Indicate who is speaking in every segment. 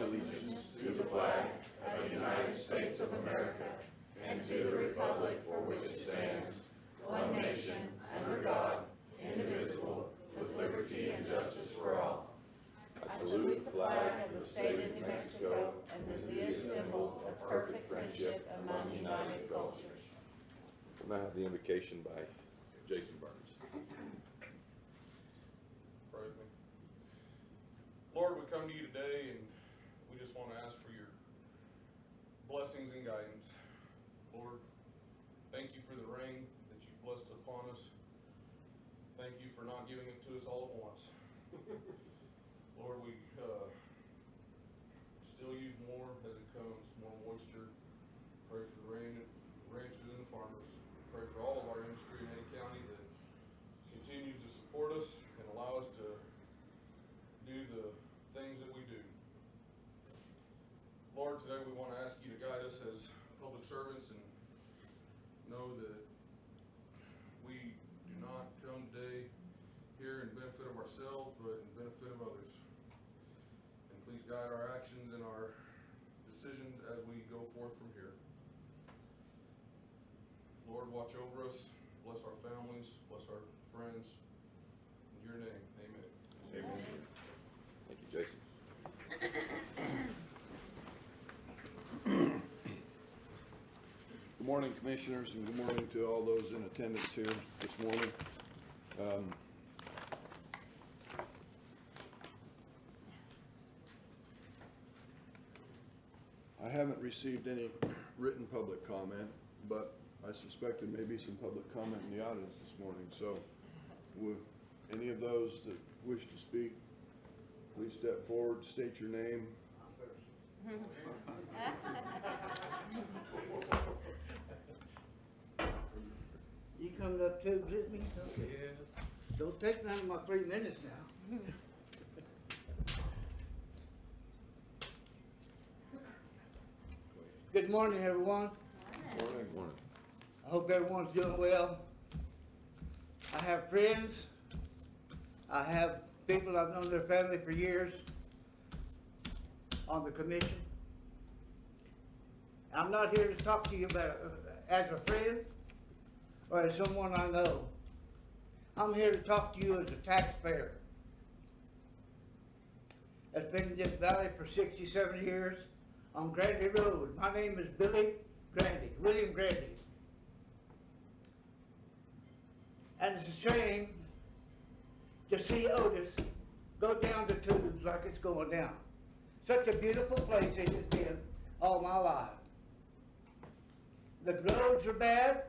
Speaker 1: allegiance to the flag of the United States of America and to the republic for which it stands, one nation, under God, indivisible, with liberty and justice for all. I salute the flag of the state of New Mexico and is the symbol of perfect friendship among united cultures.
Speaker 2: We'll now have the invocation by Jason Burns.
Speaker 3: Pray with me. Lord, we come to you today and we just want to ask for your blessings and guidance. Lord, thank you for the rain that you blessed upon us. Thank you for not giving it to us all at once. Lord, we still use more as it comes, more moisture. Pray for the ranchers and the farmers. Pray for all of our industry in Eddy County that continues to support us and allow us to do the things that we do. Lord, today we want to ask you to guide us as public servants and know that we do not come today here in benefit of ourselves, but in benefit of others. And please guide our actions and our decisions as we go forth from here. Lord, watch over us, bless our families, bless our friends. In your name, amen.
Speaker 2: Amen. Thank you, Jason.
Speaker 4: Good morning, commissioners, and good morning to all those in attendance here this morning. I haven't received any written public comment, but I suspect there may be some public comment in the audience this morning. So, would any of those that wish to speak, please step forward, state your name.
Speaker 5: You coming up too, Brittany? Okay.
Speaker 6: Yes.
Speaker 5: Don't take none of my 3 minutes now. Good morning, everyone.
Speaker 4: Morning.
Speaker 2: Morning.
Speaker 5: I hope everyone's doing well. I have friends. I have people I've known their family for years on the commission. I'm not here to talk to you about as a friend or as someone I know. I'm here to talk to you as a taxpayer. I've been in this valley for 67 years on Grandy Road. My name is Billy Grandy, William Grandy. And it's a shame to see Otis go down the tubes like it's going down. Such a beautiful place it has been all my life. The roads are bad.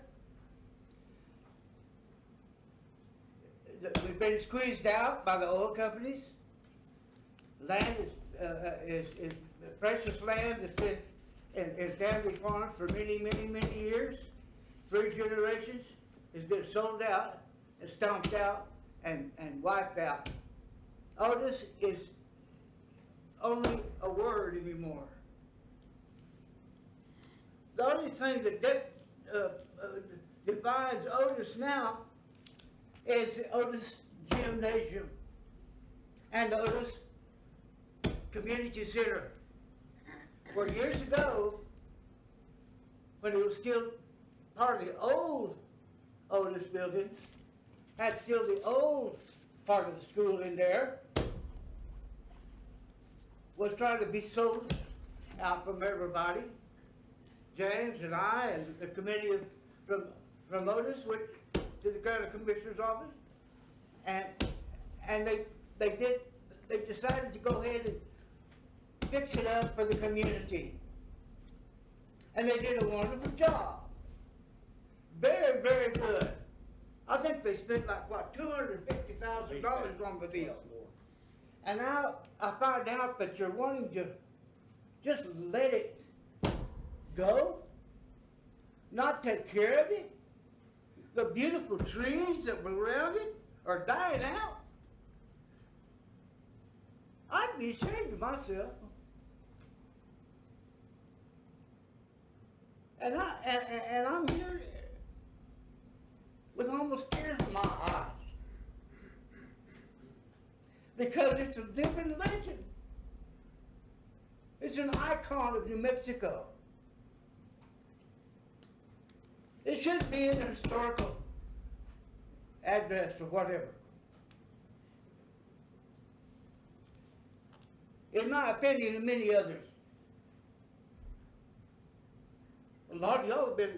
Speaker 5: We've been squeezed out by the oil companies. Land is precious land that's been in family farms for many, many, many years. 3 generations has been sold out and stomped out and wiped out. Otis is only a word anymore. The only thing that defines Otis now is the Otis Gymnasium and the Otis Community Center, where years ago, when it was still part of the old Otis building, had still the old part of the school in there, was trying to be sold out from everybody. James and I and the committee from Otis went to the county commissioner's office, and they decided to go ahead and fix it up for the community, and they did a wonderful job. Very, very good. I think they spent like what, $250,000 on the deal. And now I find out that you're wanting to just let it go, not take care of it. The beautiful trees that were around it are dying out. I'd be ashamed of myself. And I'm here with almost tears in my eyes. Because it's a living legend. It's an icon of New Mexico. It should be in a historical address or whatever. In my opinion, and many others. A lot of y'all have been,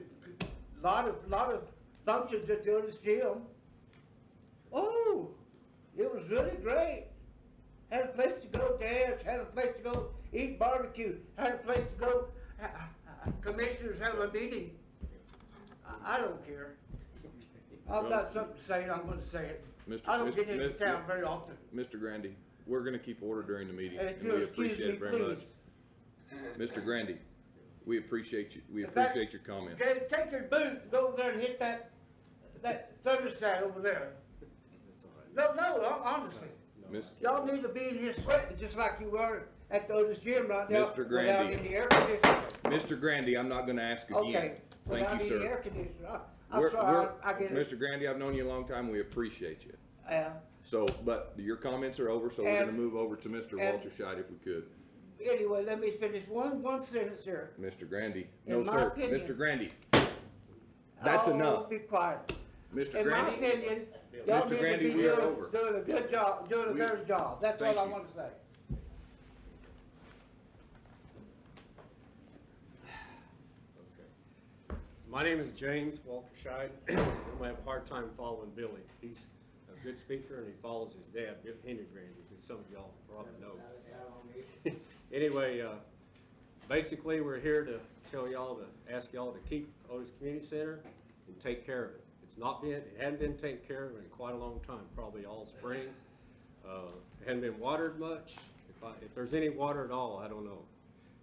Speaker 5: lot of functions at the Otis Gym. Oh, it was really great. Had a place to go dance, had a place to go eat barbecue, had a place to go, commissioners have a meeting. I don't care. I've got something to say and I'm gonna say it. I don't get into town very often.
Speaker 2: Mr. Grandy, we're gonna keep order during the meeting,
Speaker 5: And
Speaker 2: and
Speaker 5: if you'll
Speaker 2: we
Speaker 5: excuse
Speaker 2: appreciate
Speaker 5: me,
Speaker 2: it very much.
Speaker 5: please.
Speaker 2: Mr. Grandy, we appreciate you, we
Speaker 5: In fact,
Speaker 2: appreciate your comments.
Speaker 5: Okay, take your boot, and go over there and hit that thermostat over there. No, honestly.
Speaker 2: Miss-
Speaker 5: Y'all need to be in here sweating just like you were at the Otis Gym right now.
Speaker 2: Mr.
Speaker 5: Without
Speaker 2: Grandy.
Speaker 5: any air conditioning.
Speaker 2: Mr. Grandy, I'm not gonna ask again.
Speaker 5: Okay,
Speaker 2: Thank
Speaker 5: without
Speaker 2: you,
Speaker 5: any
Speaker 2: sir.
Speaker 5: air conditioning. I'm
Speaker 2: We're-
Speaker 5: sorry,
Speaker 2: we're-
Speaker 5: I get it.
Speaker 2: Mr. Grandy, I've known you a long time, we appreciate you.
Speaker 5: Yeah.
Speaker 2: So, but your comments are over, so we're gonna
Speaker 5: And-
Speaker 2: move over to Mr.
Speaker 5: and-
Speaker 2: Walter Scheid if we could.
Speaker 5: Anyway, let me finish one sentence here.
Speaker 2: Mr. Grandy,
Speaker 5: In
Speaker 2: no
Speaker 5: my
Speaker 2: sir,
Speaker 5: opinion-
Speaker 2: Mr. Grandy, that's
Speaker 5: Oh,
Speaker 2: enough.
Speaker 5: Be quiet.
Speaker 2: Mr.
Speaker 5: In my
Speaker 2: Grandy,
Speaker 5: opinion, y'all
Speaker 2: Mr.
Speaker 5: need to
Speaker 2: Grandy,
Speaker 5: be
Speaker 2: we are over.
Speaker 5: doing a good job, doing a
Speaker 2: We-
Speaker 5: better job. That's
Speaker 2: Thank
Speaker 5: all I
Speaker 2: you.
Speaker 5: want to say.
Speaker 6: My name is James Walter Scheid. I'm gonna have a hard time following Billy. He's a good speaker and he follows his dad, Henry Grandy, who some of y'all probably know. Anyway, basically, we're here to tell y'all to ask y'all to keep Otis Community Center and take care of it. It hadn't been taken care of in quite a long time, probably all spring. It hadn't been watered much. If there's any water at all, I don't know.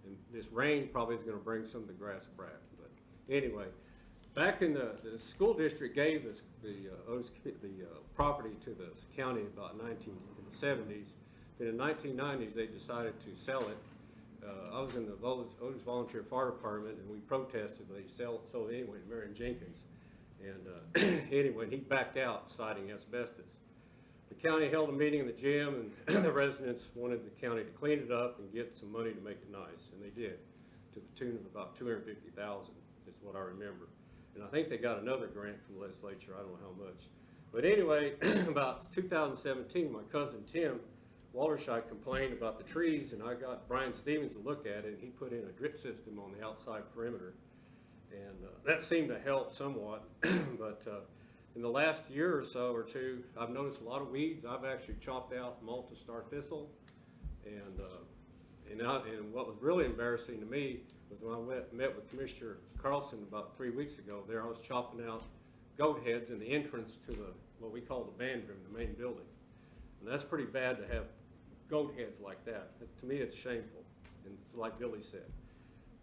Speaker 6: And this rain probably is gonna bring some of the grass back. But anyway, back in the school district gave us the property to the county about in the 70s. Then in 1990s, they decided to sell it. I was in the Otis Volunteer Fire Department and we protested, but they sold it anyway to Marion Jenkins. And anyway, he backed out citing asbestos. The county held a meeting in the gym and the residents wanted the county to clean it up and get some money to make it nice, and they did, to the tune of about $250,000 is what I remember. And I think they got another grant from the legislature, I don't know how much. But anyway, about 2017, my cousin Tim Walterscheid complained about the trees, and I got Brian Stevens to look at it, and he put in a drip system on the outside perimeter. And that seemed to help somewhat, but in the last year or so or two, I've noticed a lot of weeds. I've actually chopped out Malta Star Thistle, and what was really embarrassing to me was when I met with Commissioner Carlson about 3 weeks ago. There I was chopping out goat heads in the entrance to what we call the band room, the main building, and that's pretty bad to have goat heads like that. To me, it's shameful, and it's like Billy said.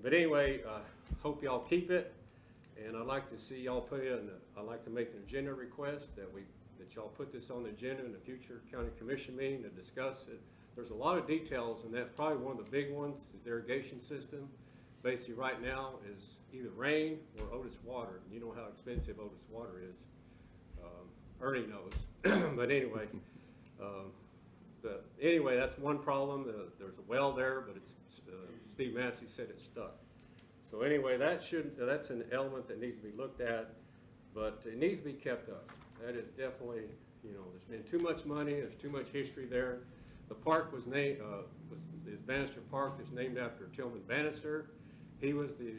Speaker 6: But anyway, hope y'all keep it, and I'd like to see y'all I'd like to make an agenda request that y'all put this on the agenda in the future county commission meeting to discuss it. There's a lot of details, and that probably one of the big ones is the irrigation system. Basically, right now is either rain or Otis water. You know how expensive Otis water is. Ernie knows, but anyway. Anyway, that's one problem. There's a well there, but Steve Massey said it's stuck. So anyway, that's an element that needs to be looked at, but it needs to be kept up. That is definitely, there's been too much money, there's too much history there. The park was named, is Bannister Park, is named after Tillman Bannister. He was the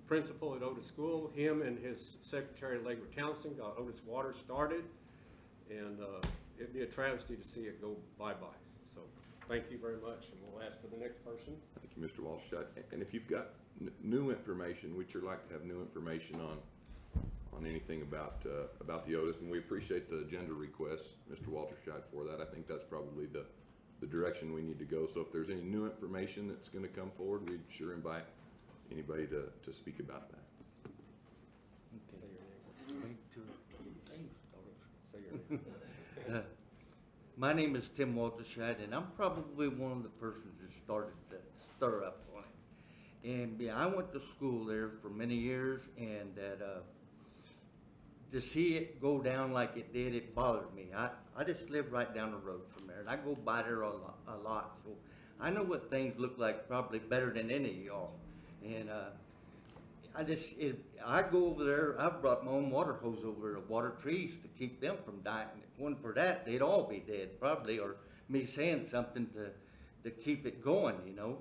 Speaker 6: principal at Otis School. Him and his secretary, Legler Townsend, got Otis Water started, and it'd be a travesty to see it go bye-bye. So thank you very much, and we'll ask for the next person.
Speaker 2: Thank you, Mr. Walter Scheid. And if you've got new information, we'd sure like to have new information on anything about the Otis, and we appreciate the agenda requests, Mr. Walter Scheid, for that. I think that's probably the direction we need to go. So if there's any new information that's gonna come forward, we'd sure invite anybody to speak about that.
Speaker 6: Say your name.
Speaker 7: My name is Tim Walterscheid, and I'm probably one of the persons that started the stir up on it. And yeah, I went to school there for many years, and to see it go down like it did, it bothered me. I just live right down the road from there, and I go by there a lot. So I know what things look like probably better than any of y'all. And, I go over there, I've brought my own water hose over to water trees to keep them from dying. If it wasn't for that, they'd all be dead probably, or me saying something to keep it going, you know?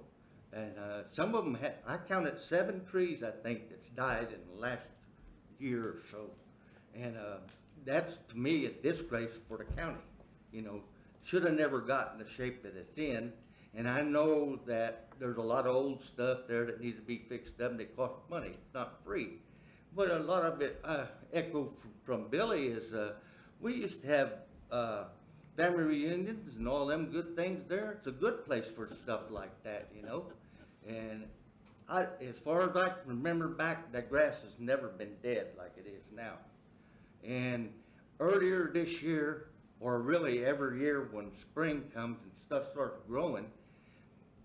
Speaker 7: And, some of them I counted 7 trees, I think, that's died in the last year or so. And, that's to me a disgrace for the county, you know? Should have never gotten the shape that it's in. And I know that there's a lot of old stuff there that needs to be fixed up and it costs money. It's not free. But a lot of it, echo from Billy is, we used to have, family reunions and all them good things there. It's a good place for stuff like that, you know? And as far as I can remember back, that grass has never been dead like it is now. And earlier this year, or really every year when spring comes and stuff starts growing,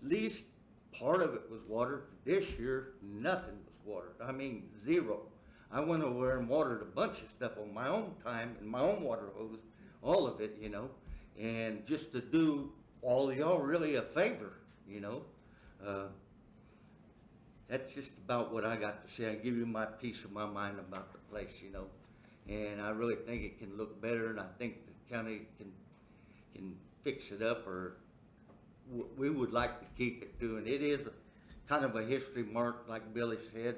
Speaker 7: at least part of it was watered. This year, nothing was watered. I mean, 0. I went over there and watered a bunch of stuff on my own time in my own water hose, all of it, you know, and just to do all of y'all really a favor, you know. That's just about what I got to say. I give you my piece of my mind about the place, you know. And I really think it can look better, and I think the county can fix it up, or we would like to keep it doing. It is kind of a history mark, like Billy said.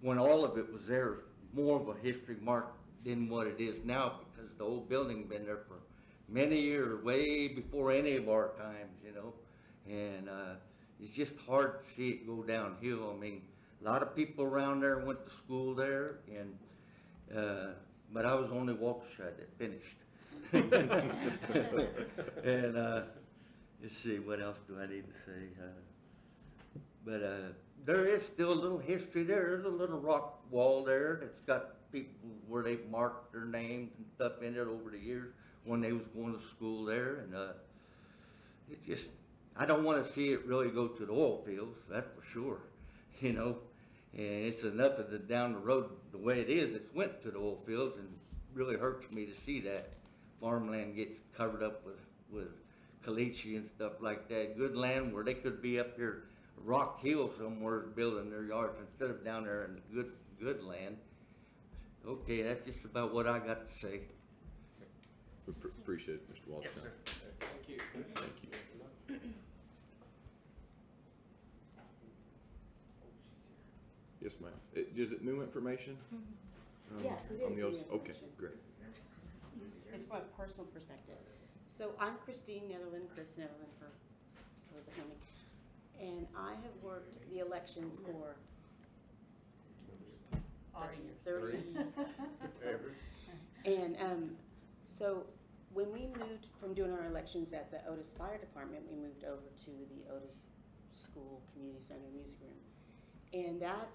Speaker 7: When all of it was there, more of a history mark than what it is now, because the old building been there for many years, way before any of our times, you know. And it's just hard to see it go downhill. I mean, a lot of people around there went to school there, and but I was the only Waltershide that finished. And let's see, what else do I need to say? But there is still a little history there. There's a little rock wall there that's got people where they've marked their names and stuff in it over the years when they was going to school there. And it just, I don't want to see it really go to the oil fields, that's for sure, you know. And it's enough of the down the road the way it is, it's went to the oil fields, and really hurts me to see that farmland get covered up with caliche and stuff like that. Good land where they could be up here, Rock Hill somewhere, building their yards instead of down there in good land. Okay, that's just about what I got to say.
Speaker 2: We appreciate it, Mr. Walter.
Speaker 3: Thank you.
Speaker 2: Thank you. Yes, ma'am. Is it new information?
Speaker 8: Yes, it
Speaker 2: on
Speaker 8: is
Speaker 2: the
Speaker 8: new
Speaker 2: Otis? Okay,
Speaker 8: information.
Speaker 2: great.
Speaker 8: It's from a personal perspective. So I'm Christine Netherland, Chris Netherland for those that know me. And I have worked the elections for 30 years. And so when we moved from doing our elections at the Otis Fire Department, we moved over to the Otis School Community Center Music Room. And that,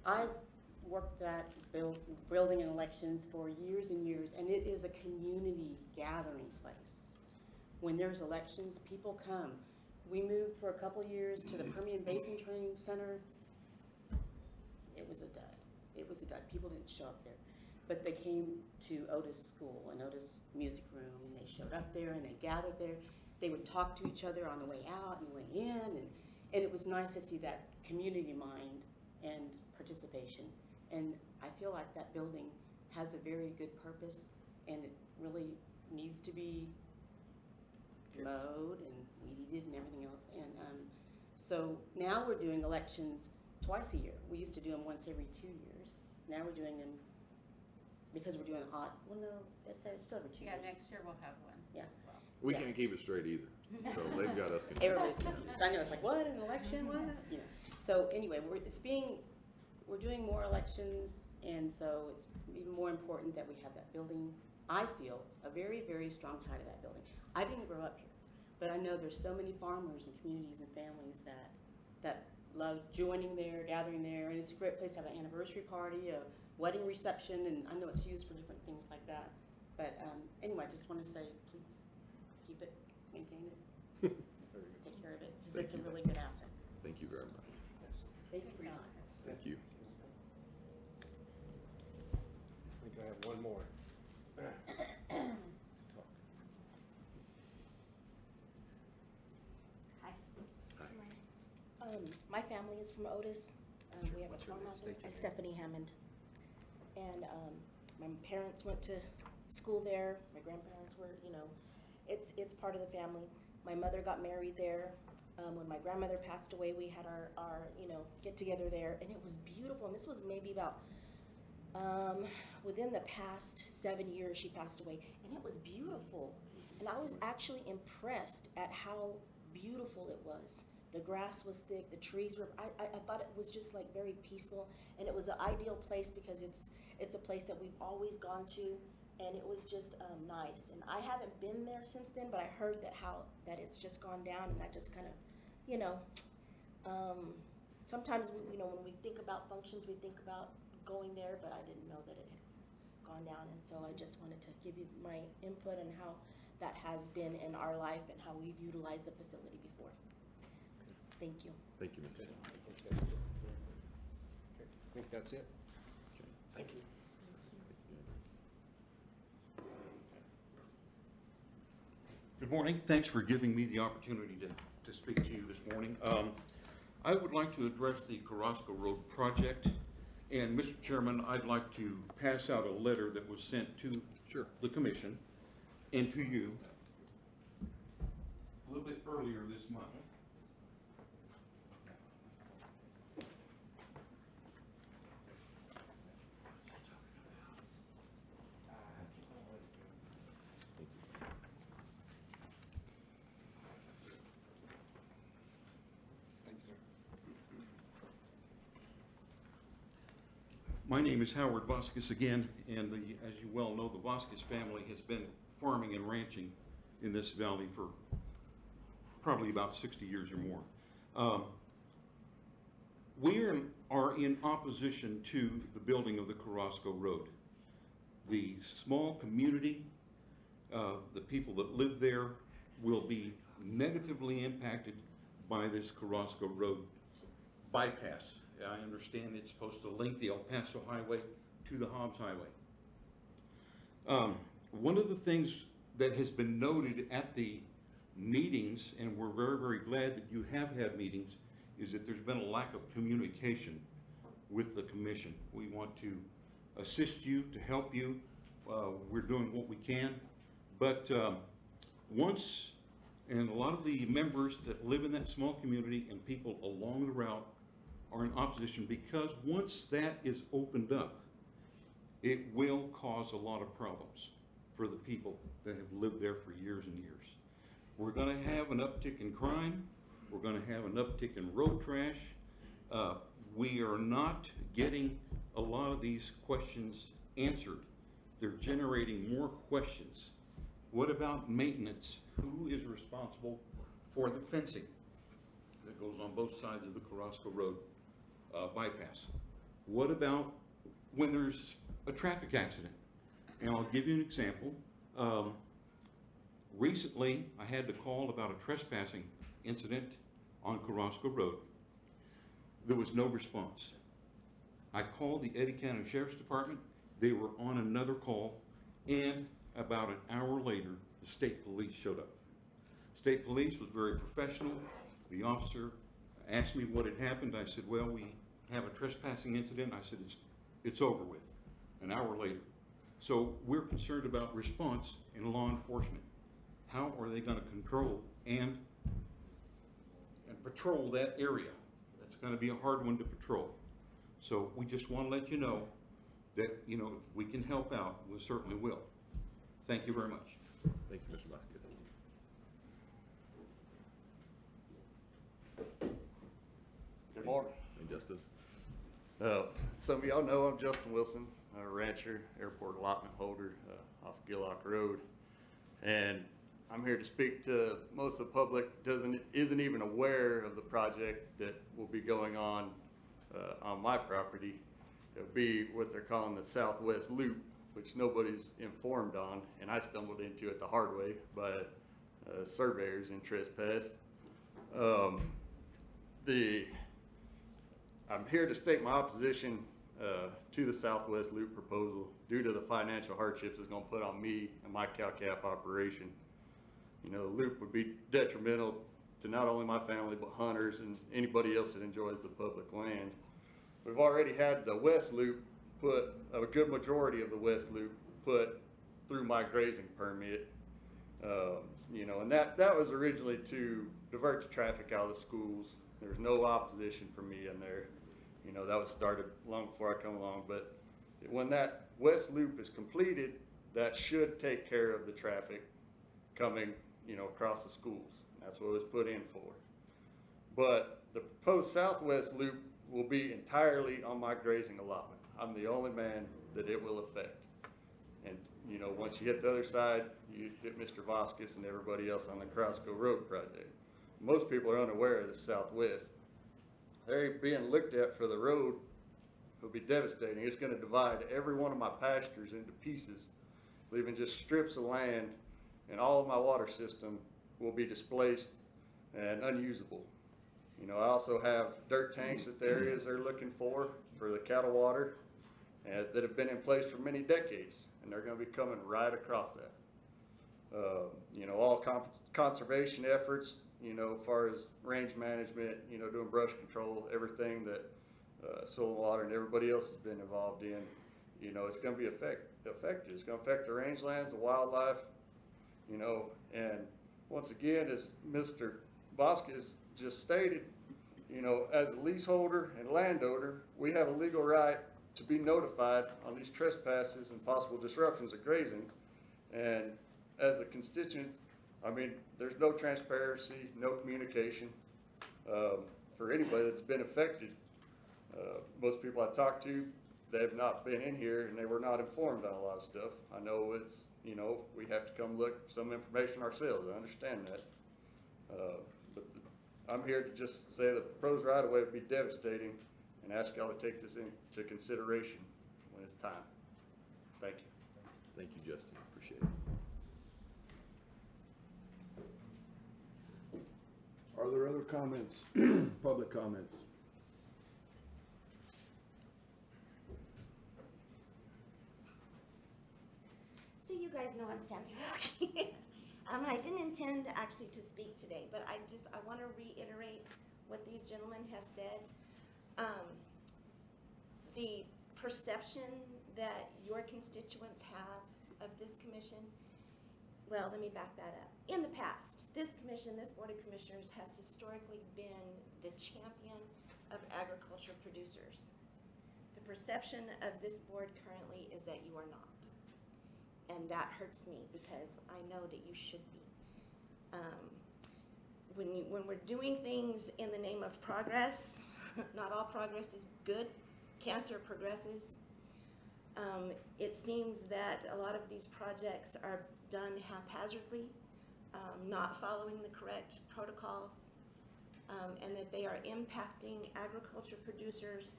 Speaker 8: I've worked that building and elections for years and years, and it is a community gathering place. When there's elections, people come. We moved for a couple years to the Permian Basin Training Center. It was a dud. It was a dud. People didn't show up there. But they came to Otis School and Otis Music Room, and they showed up there and they gathered there. They would talk to each other on the way out and the way in, and it was nice to see that community mind and participation. And I feel like that building has a very good purpose, and it really needs to be mowed and weeded and everything else. And so now we're doing elections twice a year. We used to do them once every 2 years. Now we're doing them because we're doing odd. Well, no, it's still every 2 years.
Speaker 1: Yeah, next year we'll have one
Speaker 8: Yeah.
Speaker 1: as well.
Speaker 2: We
Speaker 8: Yes.
Speaker 2: can't keep it straight either, so they've got us confused.
Speaker 8: Everybody's confused. I know, it's like, what, an election, what? You know. So anyway, we're doing more elections, and so it's even more important that we have that building. I feel a very, very strong tie to that building. I didn't grow up here, but I know there's so many farmers and communities and families that love joining there, gathering there, and it's a great place to have an anniversary party, a wedding reception, and I know it's used for different things like that. But anyway, I just want to say, please keep it, maintain it, take care of it, because it's a really good asset.
Speaker 2: Thank you very much.
Speaker 8: Thank you for your time.
Speaker 2: Thank you.
Speaker 6: I think I have one more. to talk.
Speaker 8: My family is from Otis. We have a farm out there. Stephanie Hammond. And my parents went to school there. My grandparents were, it's part of the family. My mother got married there. When my grandmother passed away, we had our get together there, and it was beautiful. And this was maybe about within the past 7 years she passed away, and it was beautiful. And I was actually impressed at how beautiful it was. The grass was thick, the trees were, I thought it was just like very peaceful, and it was the ideal place because it's a place that we've always gone to, and it was just nice. And I haven't been there since then, but I heard that it's just gone down, and that just kind of, sometimes when we think about functions, we think about going there, but I didn't know that it had gone down, and so I just wanted to give you my input on how that has been in our life and how we've utilized the facility before. Thank you.
Speaker 2: Thank you, Mrs.
Speaker 6: Okay, I think that's it. Thank you.
Speaker 9: Good morning. Thanks for giving me the opportunity to speak to you this morning. I would like to address the Carrasco Road project. And Mr. Chairman, I'd like to pass out a letter that was sent to the commission and to you a little bit earlier this month. My name is Howard Vasquez again, and as you well know, the Vasquez family has been farming and ranching in this valley for probably about 60 years or more. We are in opposition to the building of the Carrasco Road. The small community, the people that live there will be negatively impacted by this Carrasco Road bypass. I understand it's supposed to link the El Paso Highway to the Hobbs Highway. One of the things that has been noted at the meetings, and we're very, very glad that you have had meetings, is that there's been a lack of communication with the commission. We want to assist you, to help you. We're doing what we can. But once, and a lot of the members that live in that small community and people along the route are in opposition, because once that is opened up, it will cause a lot of problems for the people that have lived there for years and years. We're gonna have an uptick in crime. We're gonna have an uptick in road trash. We are not getting a lot of these questions answered. They're generating more questions. What about maintenance? Who is responsible for the fencing that goes on both sides of the Carrasco Road bypass? What about when there's a traffic accident? And I'll give you an example. Recently, I had to call about a trespassing incident on Carrasco Road. There was no response. I called the Eddy County Sheriff's Department. They were on another call, and about an hour later, the state police showed up. State police was very professional. The officer asked me what had happened. I said, well, we have a trespassing incident. I said, it's over with, an hour later. So we're concerned about response in law enforcement. How are they gonna control and patrol that area? That's gonna be a hard one to patrol. So we just wanna let you know that, if we can help out, we certainly will. Thank you very much.
Speaker 2: Thank you, Mr. Vasquez.
Speaker 10: Good morning.
Speaker 2: Hey, Justin.
Speaker 10: Some of y'all know I'm Justin Wilson, a rancher, airport allotment holder off Gillock Road. And I'm here to speak to most of the public isn't even aware of the project that will be going on my property. It'll be what they're calling the Southwest Loop, which nobody's informed on, and I stumbled into it the hard way by surveyors in trespass. I'm here to state my opposition to the Southwest Loop proposal due to the financial hardships it's going to put on me and my cow-calf operation. The loop would be detrimental to not only my family, but hunters and anybody else that enjoys the public land. We've already had the West Loop put, a good majority of the West Loop put through my grazing permit. You know, and that was originally to divert the traffic out of the schools. There's no opposition from me in there. You know, that was started long before I come along, but when that West Loop is completed, that should take care of the traffic coming, you know, across the schools. That's what it was put in for. But the proposed Southwest Loop will be entirely on my grazing allotment. I'm the only man that it will affect. And, you know, once you hit the other side, you hit Mr. Vasquez and everybody else on the Crosco Road project. Most people are unaware of the Southwest. They're being looked at for the road. It'll be devastating. It's gonna divide every one of my pastures into pieces, leaving just strips of land, and all of my water system will be displaced and unusable. You know, I also have dirt tanks at the areas they're looking for the cattle water, that have been in place for many decades, and they're gonna be coming right across that. You know, all conservation efforts, you know, as far as range management, you know, doing brush control, everything that Soil and Water and everybody else has been involved in, you know, it's gonna be affected. It's gonna affect the rangelands, the wildlife, you know, and once again, as Mr. Vasquez just stated, you know, as a leaseholder and landowner, we have a legal right to be notified on these trespasses and possible disruptions of grazing. And as a constituent, I mean, there's no transparency, no communication for anybody that's been affected. Most people I talked to, they have not been in here and they were not informed on a lot of stuff. I know it's, you know, we have to come look some information ourselves. I understand that. But I'm here to just say the proposed right of way would be devastating and ask y'all to take this into consideration when it's time. Thank you.
Speaker 2: Thank you, Justin, appreciate it.
Speaker 4: Are there other comments, public comments?
Speaker 11: So you guys know I'm Sandy Wilkie. I didn't intend actually to speak today, but I want to reiterate what these gentlemen have said. The perception that your constituents have of this commission, well, let me back that up. In the past, this commission, this Board of Commissioners has historically been the champion of agriculture producers. The perception of this board currently is that you are not. And that hurts me because I know that you should be. When we're doing things in the name of progress, not all progress is good. Cancer progresses. It seems that a lot of these projects are done haphazardly, not following the correct protocols, and that they are impacting agriculture producers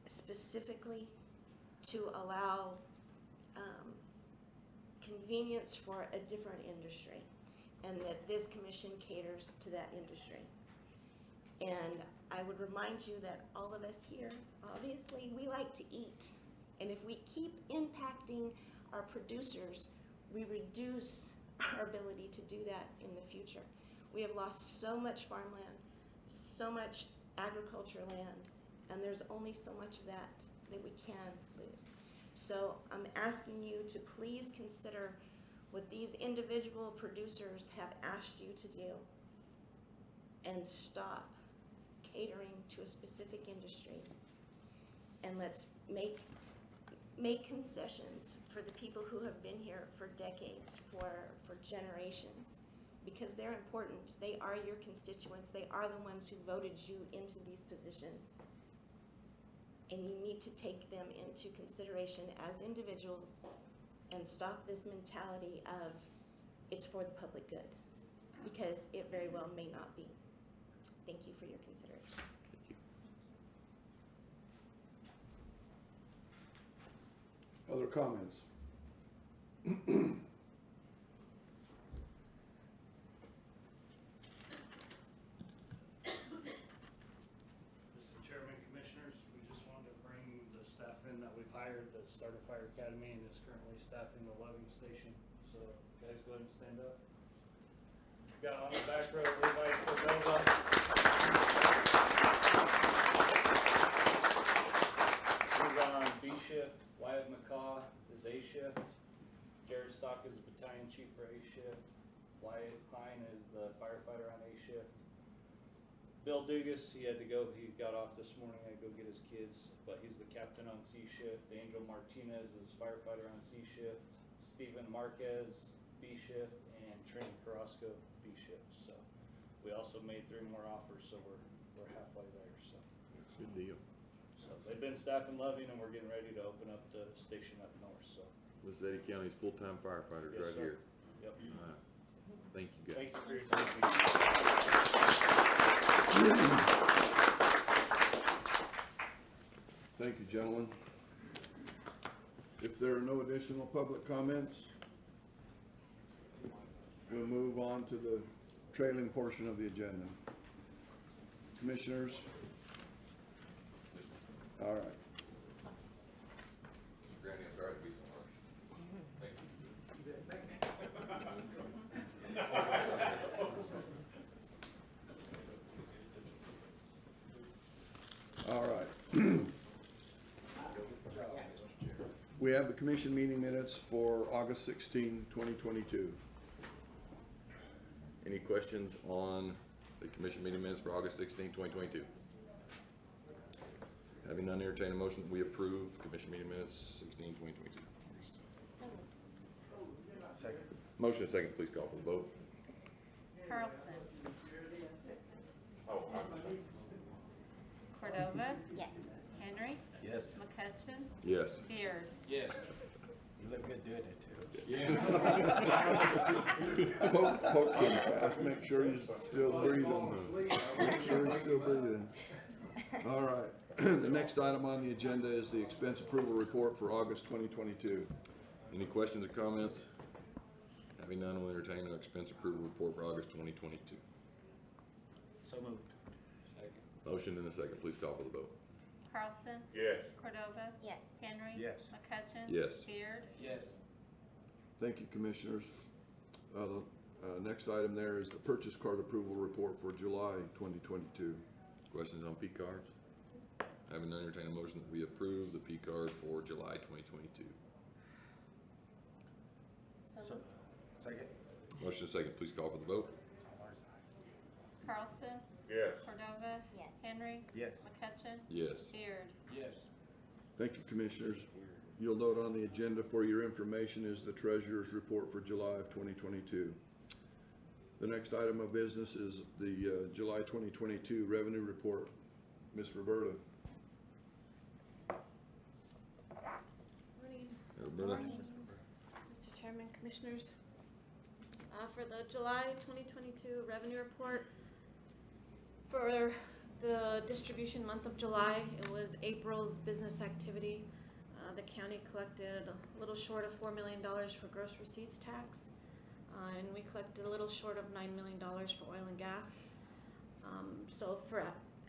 Speaker 11: specifically to allow convenience for a different industry, and that this commission caters to that industry. And I would remind you that all of us here, obviously, we like to eat. And if we keep impacting our producers, we reduce our ability to do that in the future. We have lost so much farmland, so much agriculture land, and there's only so much of that we can lose. So I'm asking you to please consider what these individual producers have asked you to do and stop catering to a specific industry. And let's make concessions for the people who have been here for decades, for generations, because they're important. They are your constituents. They are the ones who voted you into these positions. And you need to take them into consideration as individuals and stop this mentality of it's for the public good, because it very well may not be. Thank you for your consideration.
Speaker 2: Thank you.
Speaker 4: Other comments?
Speaker 12: Mr. Chairman, Commissioners, we just wanted to bring the staff in that we've hired to start a fire academy and is currently staffing the logging station. So guys, go ahead and stand up. Got on the back row, Levi Cordova. He's on B shift. Wyatt McCaw is A shift. Jared Stock is the battalion chief for A shift. Wyatt Klein is the firefighter on A shift. Bill Dugas, he had to go, he got off this morning, had to go get his kids, but he's the captain on C shift. Angel Martinez is firefighter on C shift. Steven Marquez, B shift, and Trent Carrasco, B shift. So we also made 3 more offers, so we're halfway there, so.
Speaker 2: Good deal.
Speaker 12: So they've been staffing Loving, and we're getting ready to open up the station up north, so.
Speaker 2: This is Eddy County's full-time firefighters
Speaker 12: Yes,
Speaker 2: right
Speaker 12: sir.
Speaker 2: here.
Speaker 12: Yep.
Speaker 2: All right. Thank you, guys.
Speaker 12: Thank you for your time.
Speaker 4: Thank you, gentlemen. If there are no additional public comments, we'll move on to the trailing portion of the agenda. Commissioners? All right.
Speaker 2: Granny, I'm sorry to be so harsh. Thank you.
Speaker 4: All right. We have the commission meeting minutes for August 16, 2022.
Speaker 2: Any questions on the commission meeting minutes for August 16, 2022? Having none, entertain a motion that we approve commission meeting minutes 16, 2022.
Speaker 1: Second.
Speaker 2: Motion and second, please call for the vote.
Speaker 13: Carlson.
Speaker 1: Oh,
Speaker 13: Cordova.
Speaker 8: Yes.
Speaker 13: Henry.
Speaker 1: yes.
Speaker 13: McCutcheon.
Speaker 2: Yes.
Speaker 13: Beard.
Speaker 1: Yes. You look good doing it too.
Speaker 4: Poke him fast, make sure he's still breathing. Make sure he's still breathing. All right. The next item on the agenda is the expense approval report for August 2022.
Speaker 2: Any questions or comments? Having none, we'll entertain an expense approval report for August 2022.
Speaker 1: So moved.
Speaker 2: Motion and a second, please call for the vote.
Speaker 13: Carlson.
Speaker 1: Yes.
Speaker 13: Cordova.
Speaker 8: Yes.
Speaker 13: Henry.
Speaker 1: Yes.
Speaker 13: McCutcheon.
Speaker 2: Yes.
Speaker 13: Beard.
Speaker 1: Yes.
Speaker 4: Thank you, Commissioners. The next item there is the purchase card approval report for July 2022.
Speaker 2: Questions on P cards? Having none, entertain a motion that we approve the P card for July 2022.
Speaker 8: So
Speaker 1: Second.
Speaker 2: Motion and second, please call for the vote.
Speaker 13: Carlson.
Speaker 1: Yes.
Speaker 13: Cordova.
Speaker 8: Yes.
Speaker 13: Henry.
Speaker 1: Yes.
Speaker 13: McCutcheon.
Speaker 2: Yes.
Speaker 13: Beard.
Speaker 1: Yes.
Speaker 4: Thank you, Commissioners. You'll note on the agenda for your information is the Treasurer's Report for July of 2022. The next item of business is the July 2022 Revenue Report. Ms. Roberta.
Speaker 14: Morning,
Speaker 2: Roberta?
Speaker 14: Mr. Chairman, Commissioners. For the July 2022 revenue report, for the distribution month of July, it was April's business activity. The county collected a little short of $4 million for gross receipts tax, and we collected a little short of $9 million for oil and gas. So for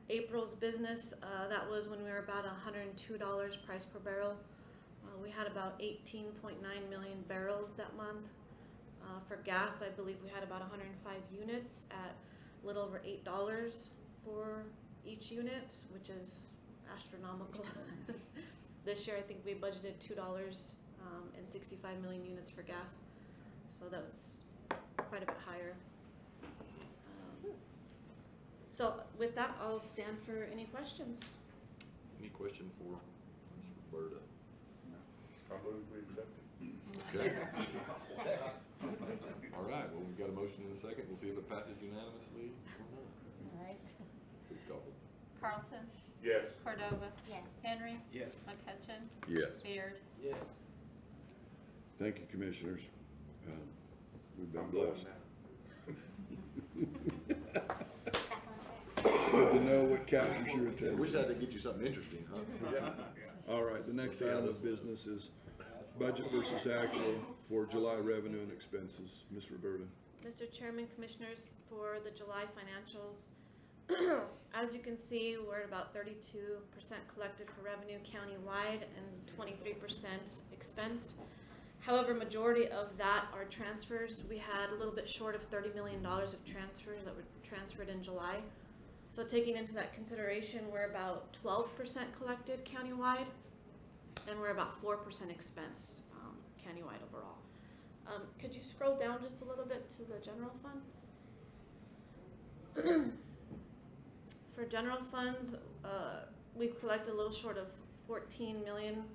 Speaker 14: April's business, that was when we were about $102 price per barrel. We had about 18.9 million barrels that month. For gas, I believe we had about 105 units at a little over $8 for each unit, which is astronomical. This year, I think we budgeted $2 and 65 million units for gas, so that's quite a bit higher. So with that, I'll stand for any questions.
Speaker 2: Any question for Ms. Roberta?
Speaker 1: I move we accept it.
Speaker 2: Okay. All right, well, we've got a motion in a second. We'll see if it passes unanimously or not.
Speaker 13: All right.
Speaker 2: Please call for
Speaker 13: Carlson.
Speaker 1: Yes.
Speaker 13: Cordova.
Speaker 8: Yes.
Speaker 13: Henry.
Speaker 1: Yes.
Speaker 13: McCutcheon.
Speaker 2: Yes.
Speaker 13: Beard.
Speaker 1: Yes.
Speaker 4: Thank you, Commissioners. We've been
Speaker 1: I'm going
Speaker 4: blessed.
Speaker 1: now.
Speaker 4: Good to know what captures your
Speaker 2: I
Speaker 4: attention.
Speaker 2: wish I had to get you something interesting, huh?
Speaker 4: All right, the next
Speaker 2: Let's see how
Speaker 4: item
Speaker 2: this
Speaker 4: of business is budget versus actual for July revenue and expenses. Ms. Roberta.
Speaker 14: Mr. Chairman, Commissioners, for the July financials, as you can see, we're at about 32% collected for revenue countywide and 23% expensed. However, majority of that are transfers. We had a little bit short of $30 million of transfers that were transferred in July. So taking into that consideration, we're about 12% collected countywide, and we're about 4% expense countywide overall. Could you scroll down just a little bit to the general fund? For general funds, we've collected a little short of 14 million.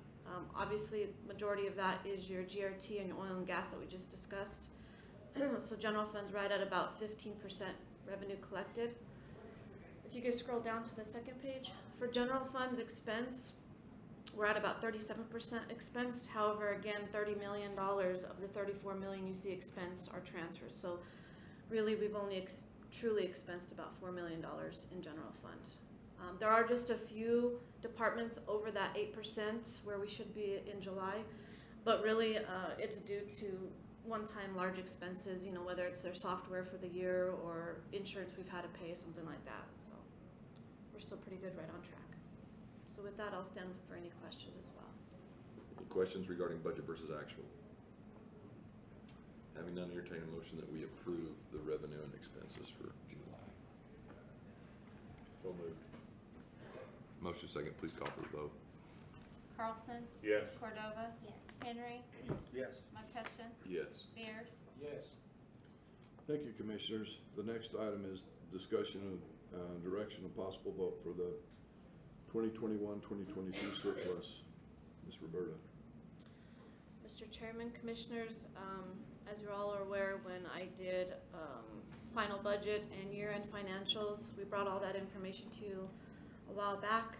Speaker 14: Obviously, majority of that is your GRT and your oil and gas that we just discussed. So general funds right at about 15% revenue collected. If you could scroll down to the second page. For general funds expense, we're at about 37% expensed. However, again, $30 million of the 34 million you see expensed are transfers. So really, we've only truly expensed about $4 million in general fund. There are just a few departments over that 8% where we should be in July, but really it's due to one-time large expenses, you know, whether it's their software for the year or insurance we've had to pay, something like that. So we're still pretty good, right on track. So with that, I'll stand for any questions as well.
Speaker 2: Any questions regarding budget versus actual? Having none, entertain a motion that we approve the revenue and expenses for July.
Speaker 1: So moved.
Speaker 2: Motion second, please call for the vote.
Speaker 13: Carlson.
Speaker 1: Yes.
Speaker 13: Cordova.
Speaker 11: Yes.
Speaker 13: Henry.
Speaker 4: Yes.
Speaker 13: McCutcheon.
Speaker 2: Yes.
Speaker 13: Beard.
Speaker 12: Yes.
Speaker 4: Thank you, Commissioners. The next item is discussion and direction and possible vote for the 2021-2022 surplus. Ms. Roberta.
Speaker 14: Mr. Chairman, Commissioners, as you all are aware, when I did final budget and year-end financials, we brought all that information to you a while back.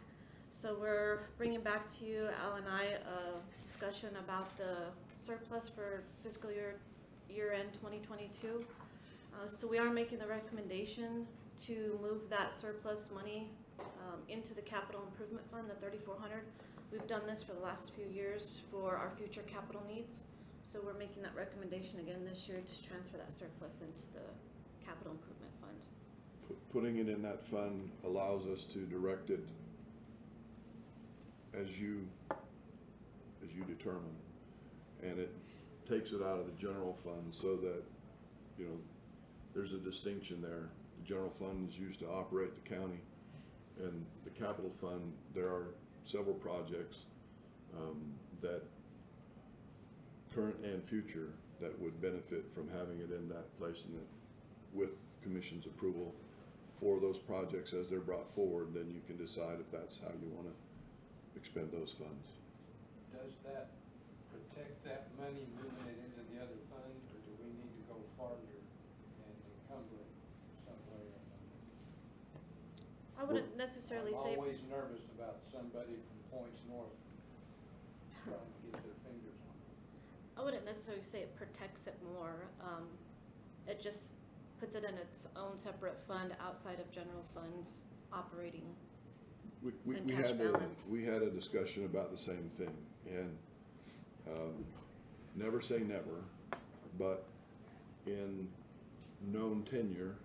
Speaker 14: So we're bringing back to you, Al and I, a discussion about the surplus for fiscal year-end 2022. So we are making the recommendation to move that surplus money into the capital improvement fund, the 3,400. We've done this for the last few years for our future capital needs. So we're making that recommendation again this year to transfer that surplus into the capital improvement fund.
Speaker 4: Putting it in that fund allows us to direct it as you determine, and it takes it out of the general fund so that, you know, there's a distinction there. The general fund is used to operate the county, and the capital fund, there are several projects that current and future that would benefit from having it in that place, and that with Commission's approval for those projects as they're brought forward, then you can decide if that's how you want to expend those funds.
Speaker 15: Does that protect that money moving it into the other fund, or do we need to go farther and encumber it some way or another?
Speaker 14: I wouldn't necessarily say.
Speaker 15: I'm always nervous about somebody from points north trying to get their fingers on it.
Speaker 14: I wouldn't necessarily say it protects it more. It just puts it in its own separate fund outside of general funds operating. And cash balance.
Speaker 4: We had a discussion about the same thing, and never say never, but in known tenure,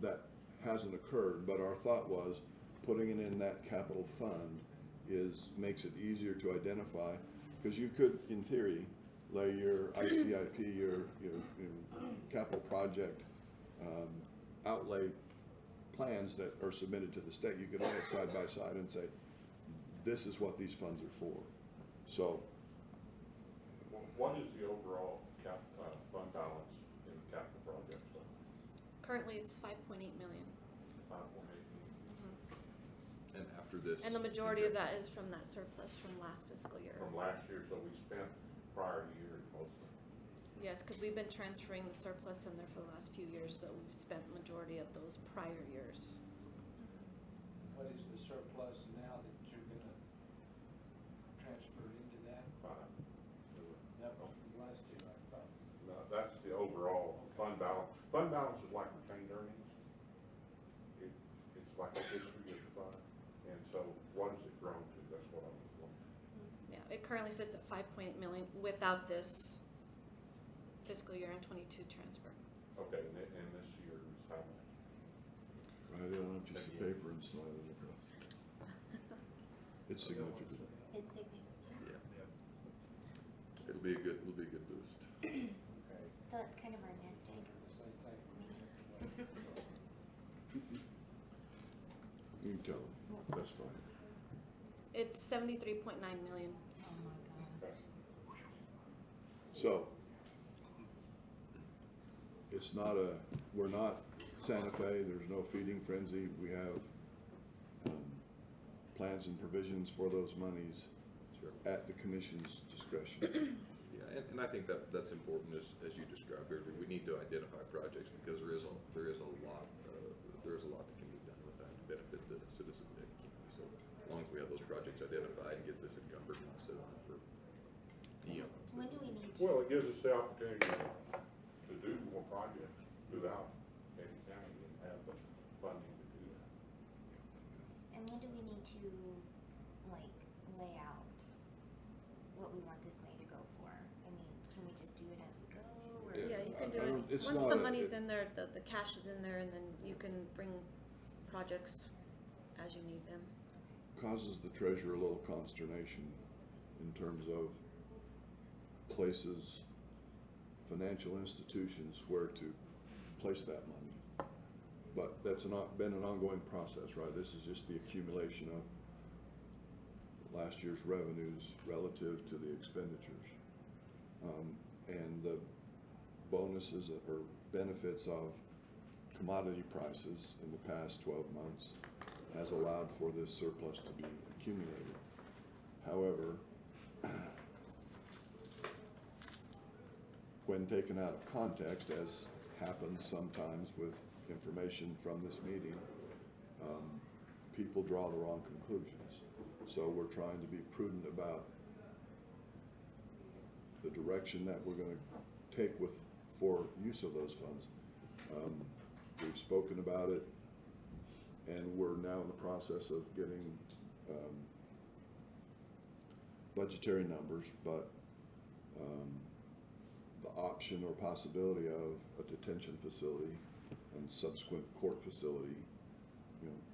Speaker 4: that hasn't occurred, but our thought was putting it in that capital fund makes it easier to identify, because you could, in theory, lay your ICIP, your capital project outlay plans that are submitted to the state. You could lay it side by side and say, this is what these funds are for. So,
Speaker 1: What is the overall fund balance in the capital projects?
Speaker 14: Currently, it's 5.8 million.
Speaker 1: 5.8.
Speaker 2: And after this.
Speaker 14: And the majority of that is from that surplus from last fiscal year.
Speaker 1: From last year, so we spent prior year mostly.
Speaker 14: Yes, because we've been transferring the surplus in there for the last few years, but we've spent majority of those prior years.
Speaker 15: What is the surplus now that you're gonna transfer into that?
Speaker 1: 5.
Speaker 15: That was from last year, I thought.
Speaker 1: No, that's the overall fund balance. Fund balance is like retained earnings. It's like a history of the fund. And so what has it grown to? That's what I was wondering.
Speaker 14: Yeah, it currently sits at 5.8 million without this fiscal year and 22 transfer.
Speaker 1: Okay, and this year is how much?
Speaker 4: right on a piece of paper and slide it across. It's significant.
Speaker 11: It's significant.
Speaker 2: Yeah. It'll be a good boost.
Speaker 11: So it's kind of our nest egg.
Speaker 4: You can tell them, that's fine.
Speaker 14: It's 73.9 million.
Speaker 4: So, it's not we're not Santa Fe, there's no feeding frenzy, we have, plans and provisions for those monies
Speaker 2: Sure.
Speaker 4: at the commission's discretion.
Speaker 2: Yeah, and I think that's important as you described earlier. We need to identify projects because there is a lot that can be done with that to benefit the citizens of the community. So as long as we have those projects identified and get this encumbered and set on it for eons.
Speaker 11: When do we need to?
Speaker 1: Well, it gives us the opportunity to do more projects throughout Eddy County and have the funding to do that.
Speaker 11: And when do we need to, like, lay out what we want this money to go for? I mean, can we just do it as we go, or?
Speaker 14: Yeah, you can do
Speaker 4: I don't-
Speaker 14: it.
Speaker 4: it's
Speaker 14: Once
Speaker 4: not
Speaker 14: the
Speaker 4: a-
Speaker 14: money's in there, the cash is in there, and then you can bring projects as you need them.
Speaker 4: Causes the treasurer a little consternation in terms of places, financial institutions where to place that money. But that's been an ongoing process, right? This is just the accumulation of last year's revenues relative to the expenditures. And the bonuses or benefits of commodity prices in the past 12 months has allowed for this surplus to be accumulated. However, when taken out of context, as happens sometimes with information from this meeting, people draw the wrong conclusions. So we're trying to be prudent about the direction that we're going to take for use of those funds. We've spoken about it, and we're now in the process of getting budgetary numbers, but the option or possibility of a detention facility and subsequent court facility,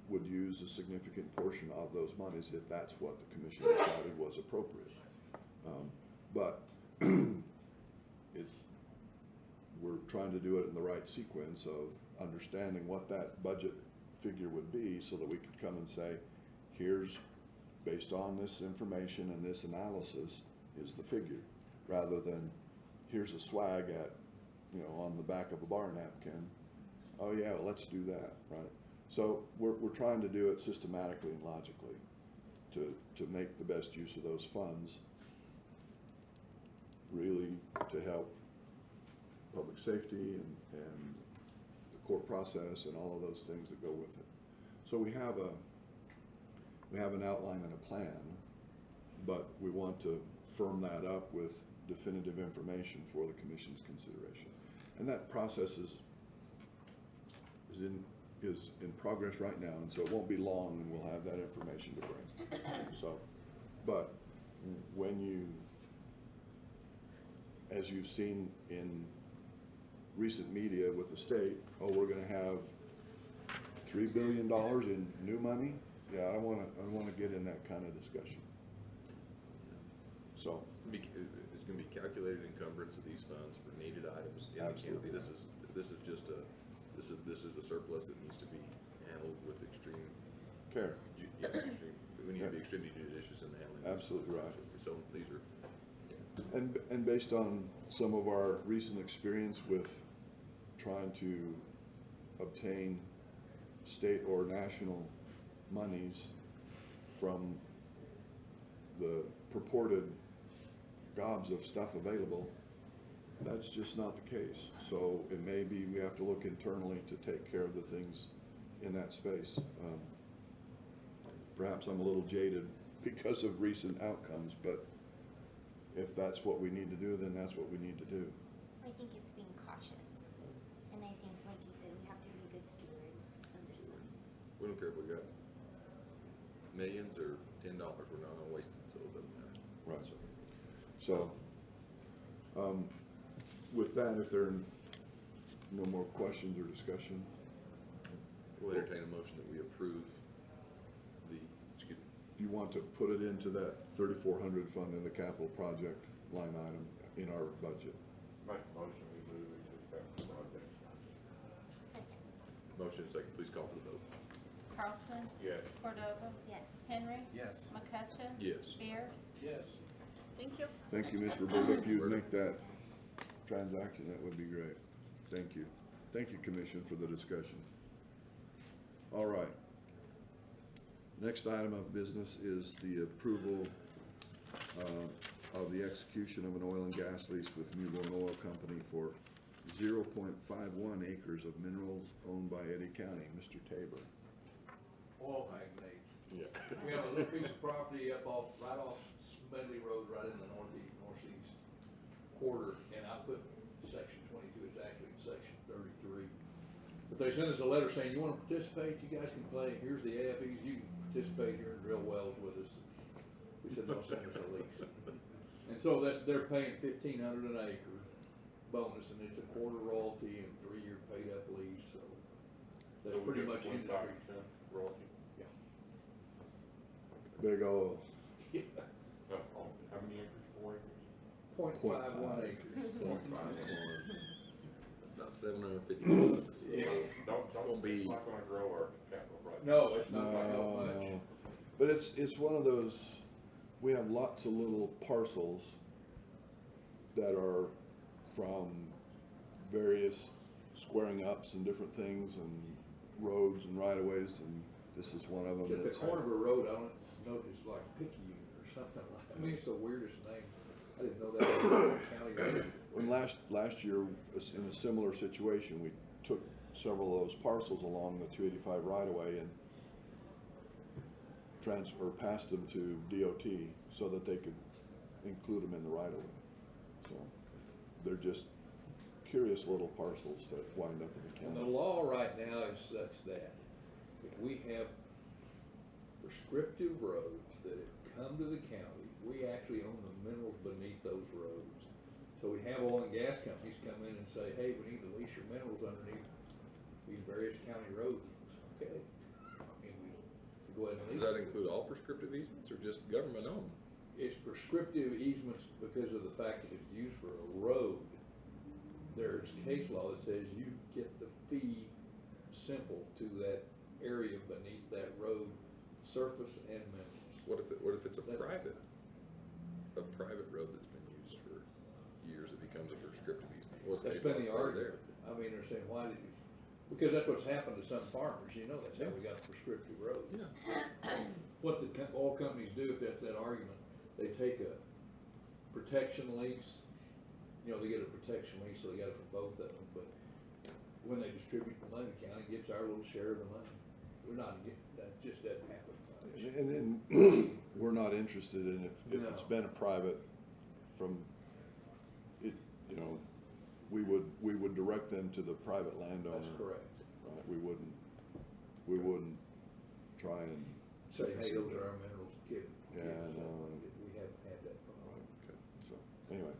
Speaker 4: would use a significant portion of those monies if that's what the commission decided was appropriate. But we're trying to do it in the right sequence of understanding what that budget figure would be so that we could come and say, here's, based on this information and this analysis, is the figure, rather than here's a swag at, on the back of a bar napkin. Oh yeah, well, let's do that, right? So we're trying to do it systematically and logically to make the best use of those funds, really to help public safety and the court process and all of those things that go with it. So we have an outline and a plan, but we want to firm that up with definitive information for the commission's consideration. And that process is in progress right now, and so it won't be long and we'll have that information to bring. So, but when as you've seen in recent media with the state, we're gonna have $3 billion in new money. Yeah, I wanna get in that kind of discussion. So.
Speaker 2: It's gonna be calculated encumbrance of these funds for needed items in the county.
Speaker 4: Absolutely.
Speaker 2: This is a surplus that needs to be handled with extreme
Speaker 4: Care.
Speaker 2: We need to be extremely judicious in the handling. of these
Speaker 4: Absolutely
Speaker 2: funds.
Speaker 4: right.
Speaker 2: So these are,
Speaker 4: And based on some of our recent experience with trying to obtain state or national monies from the purported gobs of stuff available, that's just not the case. So it may be we have to look internally to take care of the things in that space. Perhaps I'm a little jaded because of recent outcomes, but if that's what we need to do, then that's what we need to do.
Speaker 11: I think it's being cautious, and I think, like you said, we have to be good stewards of this money.
Speaker 2: we don't care if we got millions or $10, we're not gonna waste it, so it doesn't matter.
Speaker 4: Right. So, with that, if there are no more questions or discussion,
Speaker 2: We'll entertain a motion that we approve
Speaker 4: do you want to put it into that 3,400 fund in the capital project line item in our budget.
Speaker 1: Make a motion, we move into the capital project.
Speaker 2: Motion and second, please call for the vote.
Speaker 13: Carlson.
Speaker 1: Yes.
Speaker 13: Cordova. Yes. Henry.
Speaker 15: Yes.
Speaker 13: McCutcheon.
Speaker 2: Yes.
Speaker 13: Beard.
Speaker 15: Yes.
Speaker 14: Thank you.
Speaker 4: Thank you, Ms. Roberta. If you'd make that transaction, that would be great. Thank you. Thank you, Commission, for the discussion. All right. Next item of business is the approval of the execution of an oil and gas lease with Mewbourne Oil Company for 0.51 acres of minerals owned by Eddy County. Mr. Tabor.
Speaker 16: Oil magnates.
Speaker 2: Yeah.
Speaker 16: We have a little piece of property right off Smedley Road, right in the northeast quarter, and I put section 22, it's actually in section 33. But they sent us a letter saying, you wanna participate, you guys can play, here's the AFEs, you can participate here and drill wells with us. We said, no, send us a lease. And so they're paying $1,500 an acre bonus, and it's a quarter royalty and 3-year paid up lease, so that's pretty much industry.
Speaker 1: Royalty.
Speaker 16: Yeah.
Speaker 4: Big ol'.
Speaker 1: How many acres, 4 acres?
Speaker 16: 0.51 acres.
Speaker 2: That's about $750.
Speaker 16: Yeah.
Speaker 2: It's gonna be.
Speaker 1: It's not gonna grow our capital project.
Speaker 16: No, it's not like that much.
Speaker 4: No. But it's one of those, we have lots of little parcels that are from various squaring ups and different things and roads and right-of-ways, and this is one of them.
Speaker 16: At the
Speaker 4: that's-
Speaker 16: corner of a road, I don't know if it's like Picayune or something like that. I mean, it's the weirdest name. I didn't know that was a county road.
Speaker 4: When last year, in a similar situation, we took several of those parcels along the 285 right-of-way and passed them to DOT so that they could include them in the right-of-way. So they're just curious little parcels that wind up in the
Speaker 16: And the
Speaker 4: county.
Speaker 16: law right now is such that if we have prescriptive roads that have come to the county, we actually own the minerals beneath those roads. So we have oil and gas companies come in and say, hey, we need to lease your minerals underneath these various county roads. Okay. I mean, we go ahead and lease.
Speaker 2: Does that include all prescriptive easements or just government owned?
Speaker 16: It's prescriptive easements because of the fact that it's used for a road. There's case law that says you get the fee simple to that area beneath that road, surface and minerals.
Speaker 2: What if it's a private road that's been used for years, it becomes a prescriptive easement? What's
Speaker 16: That's
Speaker 2: the
Speaker 16: been the
Speaker 2: case law
Speaker 16: argument. I mean, they're saying, why did you, because that's what's happened to some farmers, you know, that's how we got prescriptive roads.
Speaker 2: Yeah.
Speaker 16: What the oil companies do, if that's that argument, they take a protection lease, you know, they get a protection lease, so they got it for both of them, but when they distribute the money, the county gets our little share of the money. We're not getting, that just doesn't happen.
Speaker 4: And we're not interested in if it's
Speaker 16: No.
Speaker 4: been a private from it, you know, we would direct them to the private landowner.
Speaker 16: That's correct.
Speaker 4: Right, we wouldn't try and.
Speaker 16: Say, hey, those are our minerals, kid.
Speaker 4: Yeah, no.
Speaker 16: We haven't had that problem.
Speaker 4: Right, okay, so, anyway.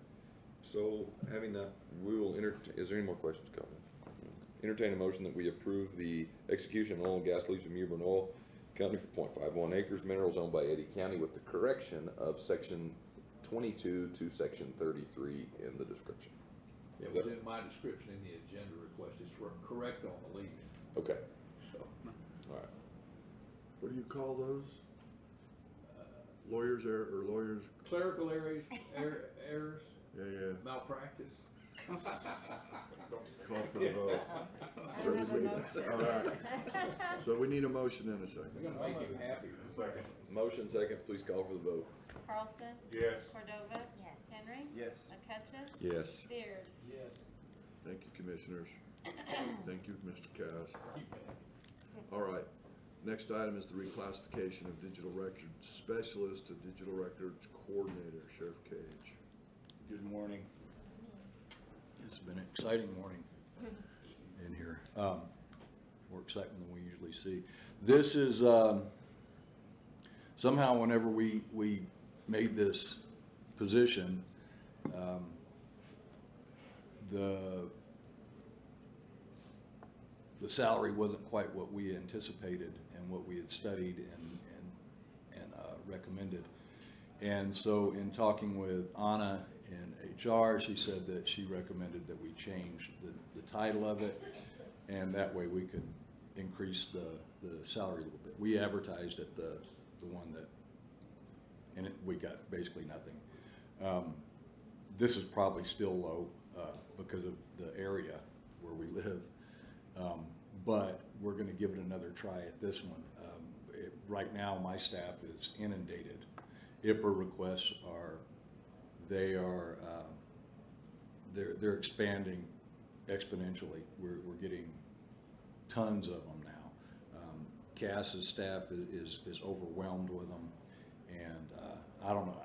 Speaker 2: So, having that, we will is there any more questions, comments? Entertain a motion that we approve the execution of oil and gas lease with Mewbourne Oil Company for 0.51 acres, minerals owned by Eddy County, with the correction of section 22 to section 33 in the description.
Speaker 16: It was in my description in the agenda request, it's correct on the lease,
Speaker 2: Okay,
Speaker 16: so.
Speaker 2: all right.
Speaker 4: What do you call those? Lawyers error, or lawyers,
Speaker 16: Clerical errors,
Speaker 4: yeah,
Speaker 16: malpractice.
Speaker 4: call for the vote. All right, so we need a motion in a
Speaker 16: We're
Speaker 4: second.
Speaker 16: gonna make him happy.
Speaker 1: Second.
Speaker 2: Motion second, please call for the vote.
Speaker 13: Carlson.
Speaker 1: Yes.
Speaker 13: Cordova. Yes. Henry.
Speaker 15: Yes.
Speaker 13: McCutcheon.
Speaker 2: Yes.
Speaker 13: Beard.
Speaker 15: Yes.
Speaker 4: Thank you, commissioners. Thank you, Mr. Kaz. All right, next item is the reclassification of digital records specialist to digital records coordinator, Sheriff Cage.
Speaker 17: Good morning. It's been an exciting morning in here. More excitement than we usually see. This is, somehow whenever we made this position, the salary wasn't quite what we anticipated and what we had studied and recommended. And so in talking with Anna HR. She said that she recommended that we change the title of it, and that way we could increase the salary a little bit. We advertised at the one that, and we got basically nothing. This is probably still low because of the area where we live, but we're going to give it another try at this one. Right now, my staff is inundated. IPR requests they're expanding exponentially. We're getting tons of them now. Cass's staff is overwhelmed with them, and I don't know.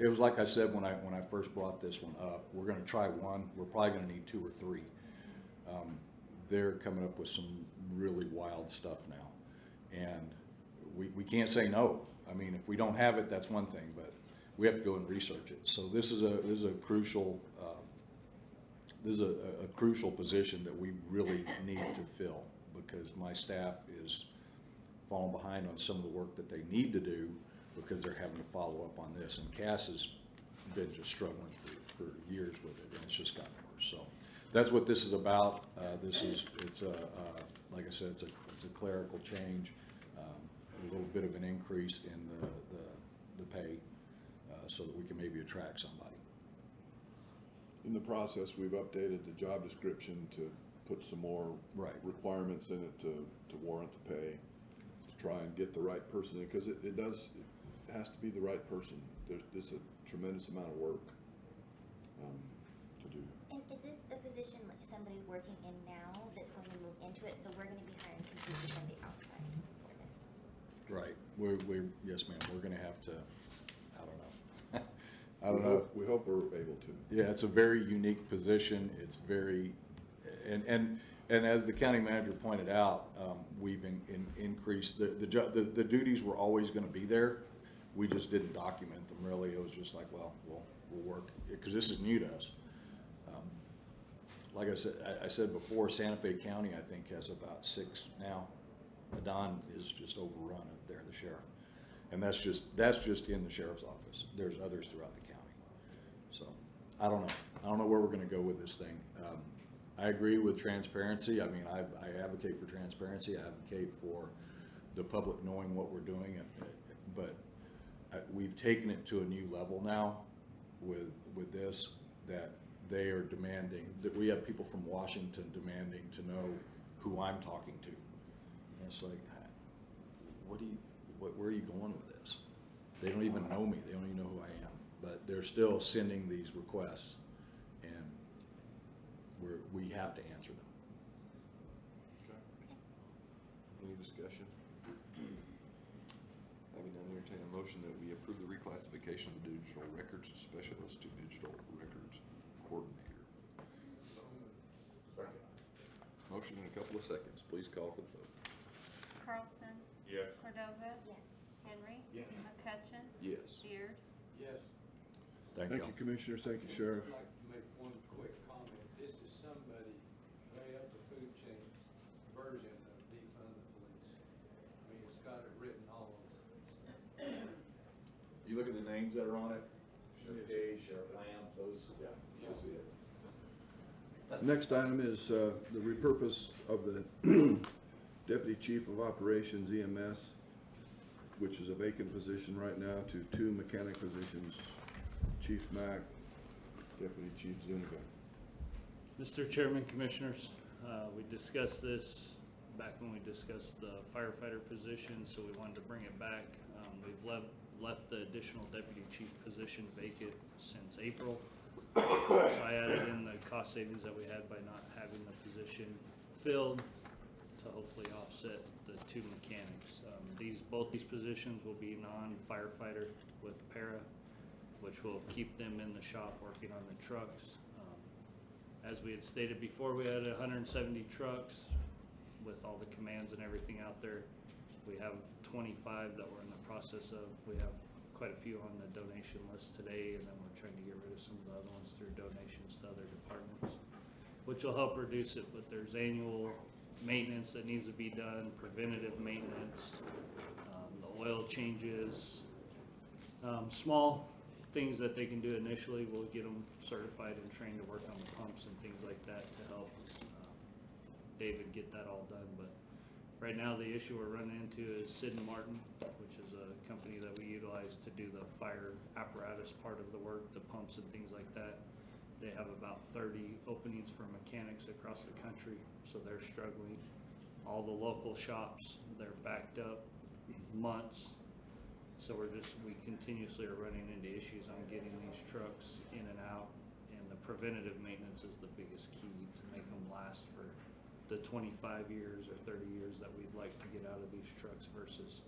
Speaker 17: It was like I said when I first brought this one up. We're going to try one. We're probably going to need 2 or 3. They're coming up with some really wild stuff now, and we can't say no. I mean, if we don't have it, that's one thing, but we have to go and research it. So this is a crucial crucial position that we really need to fill, because my staff is falling behind on some of the work that they need to do because they're having to follow up on this. And Cass has been just struggling for years with it, and it's just gotten worse. So that's what this is about. Like I said, it's a clerical change, a little bit of an increase in the pay, so that we can maybe attract somebody.
Speaker 4: In the process, we've updated the job description to put some more requirements in it to warrant the pay, to try and get the right person in, because it has to be the right person. There's a tremendous amount of work to do.
Speaker 18: And is this a position like somebody working in now that's going to move into it? So we're going to be hiring completely from the outside for this?
Speaker 17: Right. Yes, ma'am. We're going to have to, I don't know.
Speaker 4: We hope we're able to.
Speaker 17: Yeah, it's a very unique position. It's very, and as the county manager pointed out, we've increased the duties were always going to be there. We just didn't document them really. It was just like, well, we'll work, because this is new to us. Like I said before, Santa Fe County, I think, has about 6 now. Adon is just overrun up there, the sheriff. And that's just in the sheriff's office. There's others throughout the county. So I don't know. I don't know where we're going to go with this thing. I agree with transparency. I mean, I advocate for transparency. I advocate for the public knowing what we're doing. But we've taken it to a new level now with this, that they are demanding, that we have people from Washington demanding to know who I'm talking to. And it's like, where are you going with this? They don't even know me. They don't even know who I am. But they're still sending these requests, and we have to answer them.
Speaker 2: Okay. Any discussion? Having none, entertain a motion that we approve the reclassification of the digital records specialist to digital records coordinator. Motion in a couple of seconds. Please call for the vote.
Speaker 13: Carlson.
Speaker 16: Yes.
Speaker 13: Cordova.
Speaker 18: Yes.
Speaker 13: Henry.
Speaker 15: Yes.
Speaker 13: McCutcheon.
Speaker 2: Yes.
Speaker 13: Beard.
Speaker 15: Yes.
Speaker 17: Thank
Speaker 4: Thank
Speaker 17: you.
Speaker 4: you, Commissioners. Thank you, Sheriff.
Speaker 15: I'd like to make one quick comment. This is somebody way up the food chain version of defund the police. I mean, it's got it written all over it.
Speaker 17: You look at the names that are on it, Sheriff Day, Sheriff Lamb, those, yeah, you'll see it.
Speaker 4: Next item is the repurpose of the Deputy Chief of Operations EMS, which is a vacant position right now, to 2 mechanic positions, Chief Mack, Deputy Chief Zuniga.
Speaker 12: Mr. Chairman, Commissioners, we discussed this back when we discussed the firefighter position, so we wanted to bring it back. We've left the additional deputy chief position vacant since April. So I added in the cost savings that we had by not having the position filled to hopefully offset the 2 mechanics. Both these positions will be non-firefighter with para, which will keep them in the shop working on the trucks. As we had stated before, we had 170 trucks with all the commands and everything out there. We have 25 that we're in the process of. We have quite a few on the donation list today, and then we're trying to get rid of some of the other ones through donations to other departments, which will help reduce it. But there's annual maintenance that needs to be done, preventative maintenance, the oil changes, small things that they can do initially. We'll get them certified and trained to work on the pumps and things like that to help David get that all done. But right now, the issue we're running into is Sid and Martin, which is a company that we utilize to do the fire apparatus part of the work, the pumps and things like that. They have about 30 openings for mechanics across the country, so they're struggling. All the local shops, they're backed up months. So we continuously are running into issues on getting these trucks in and out, and the preventative maintenance is the biggest key to make them last for the 25 years or 30 years that we'd like to get out of these trucks versus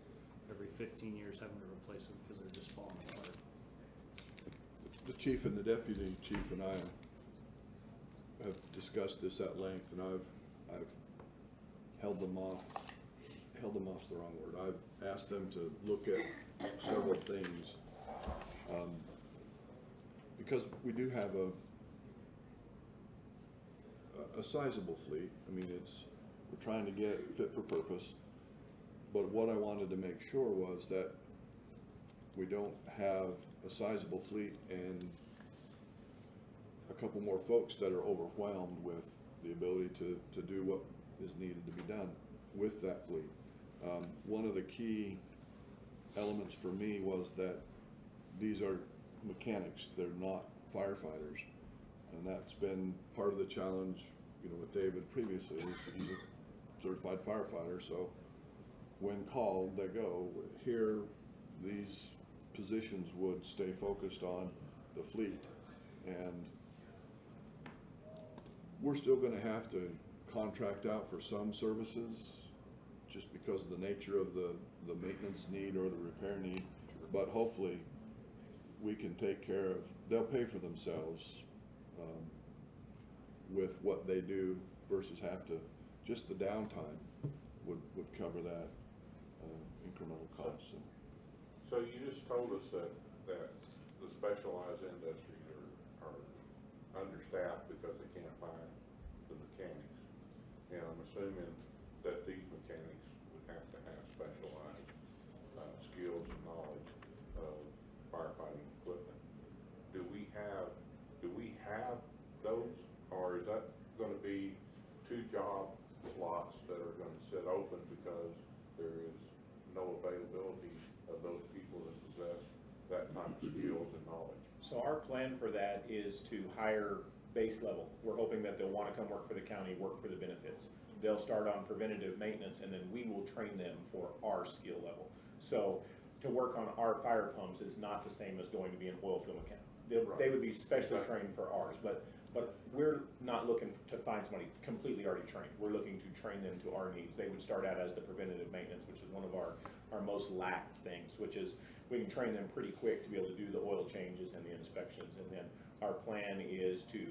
Speaker 12: every 15 years having to replace them because they're just falling apart.
Speaker 4: The chief and the deputy chief and I have discussed this at length, and I've held them off's the wrong word. I've asked them to look at several things, because we do have a sizable fleet. I mean, we're trying to get fit for purpose, but what I wanted to make sure was that we don't have a sizable fleet and a couple more folks that are overwhelmed with the ability to do what is needed to be done with that fleet. One of the key elements for me was that these are mechanics, they're not firefighters. And that's been part of the challenge, with David previously. He's a certified firefighter, so when called, they go. Here, these positions would stay focused on the fleet. And we're still gonna have to contract out for some services just because of the nature of the maintenance need or the repair need. But hopefully, we can take care of, they'll pay for themselves with what they do versus have to, just the downtime would cover that incremental cost.
Speaker 1: So you just told us that the specialized industries are understaffed because they can't find the mechanics. And I'm assuming that these mechanics would have to have specialized skills and knowledge of firefighting equipment. Do we have those, or is that gonna be 2 job slots that are gonna sit open because there is no availability of those people that possess that type of skills and knowledge?
Speaker 19: So our plan for that is to hire base level. We're hoping that they'll want to come work for the county, work for the benefits. They'll start on preventative maintenance, and then we will train them for our skill level. So to work on our fire pumps is not the same as going to be an oil field mechanic. They would be specially trained for ours, but we're not looking to find somebody completely already trained. We're looking to train them to our needs. They would start out as the preventative maintenance, which is one of our most lacked things, which is we can train them pretty quick to be able to do the oil changes and the inspections. And then our plan is to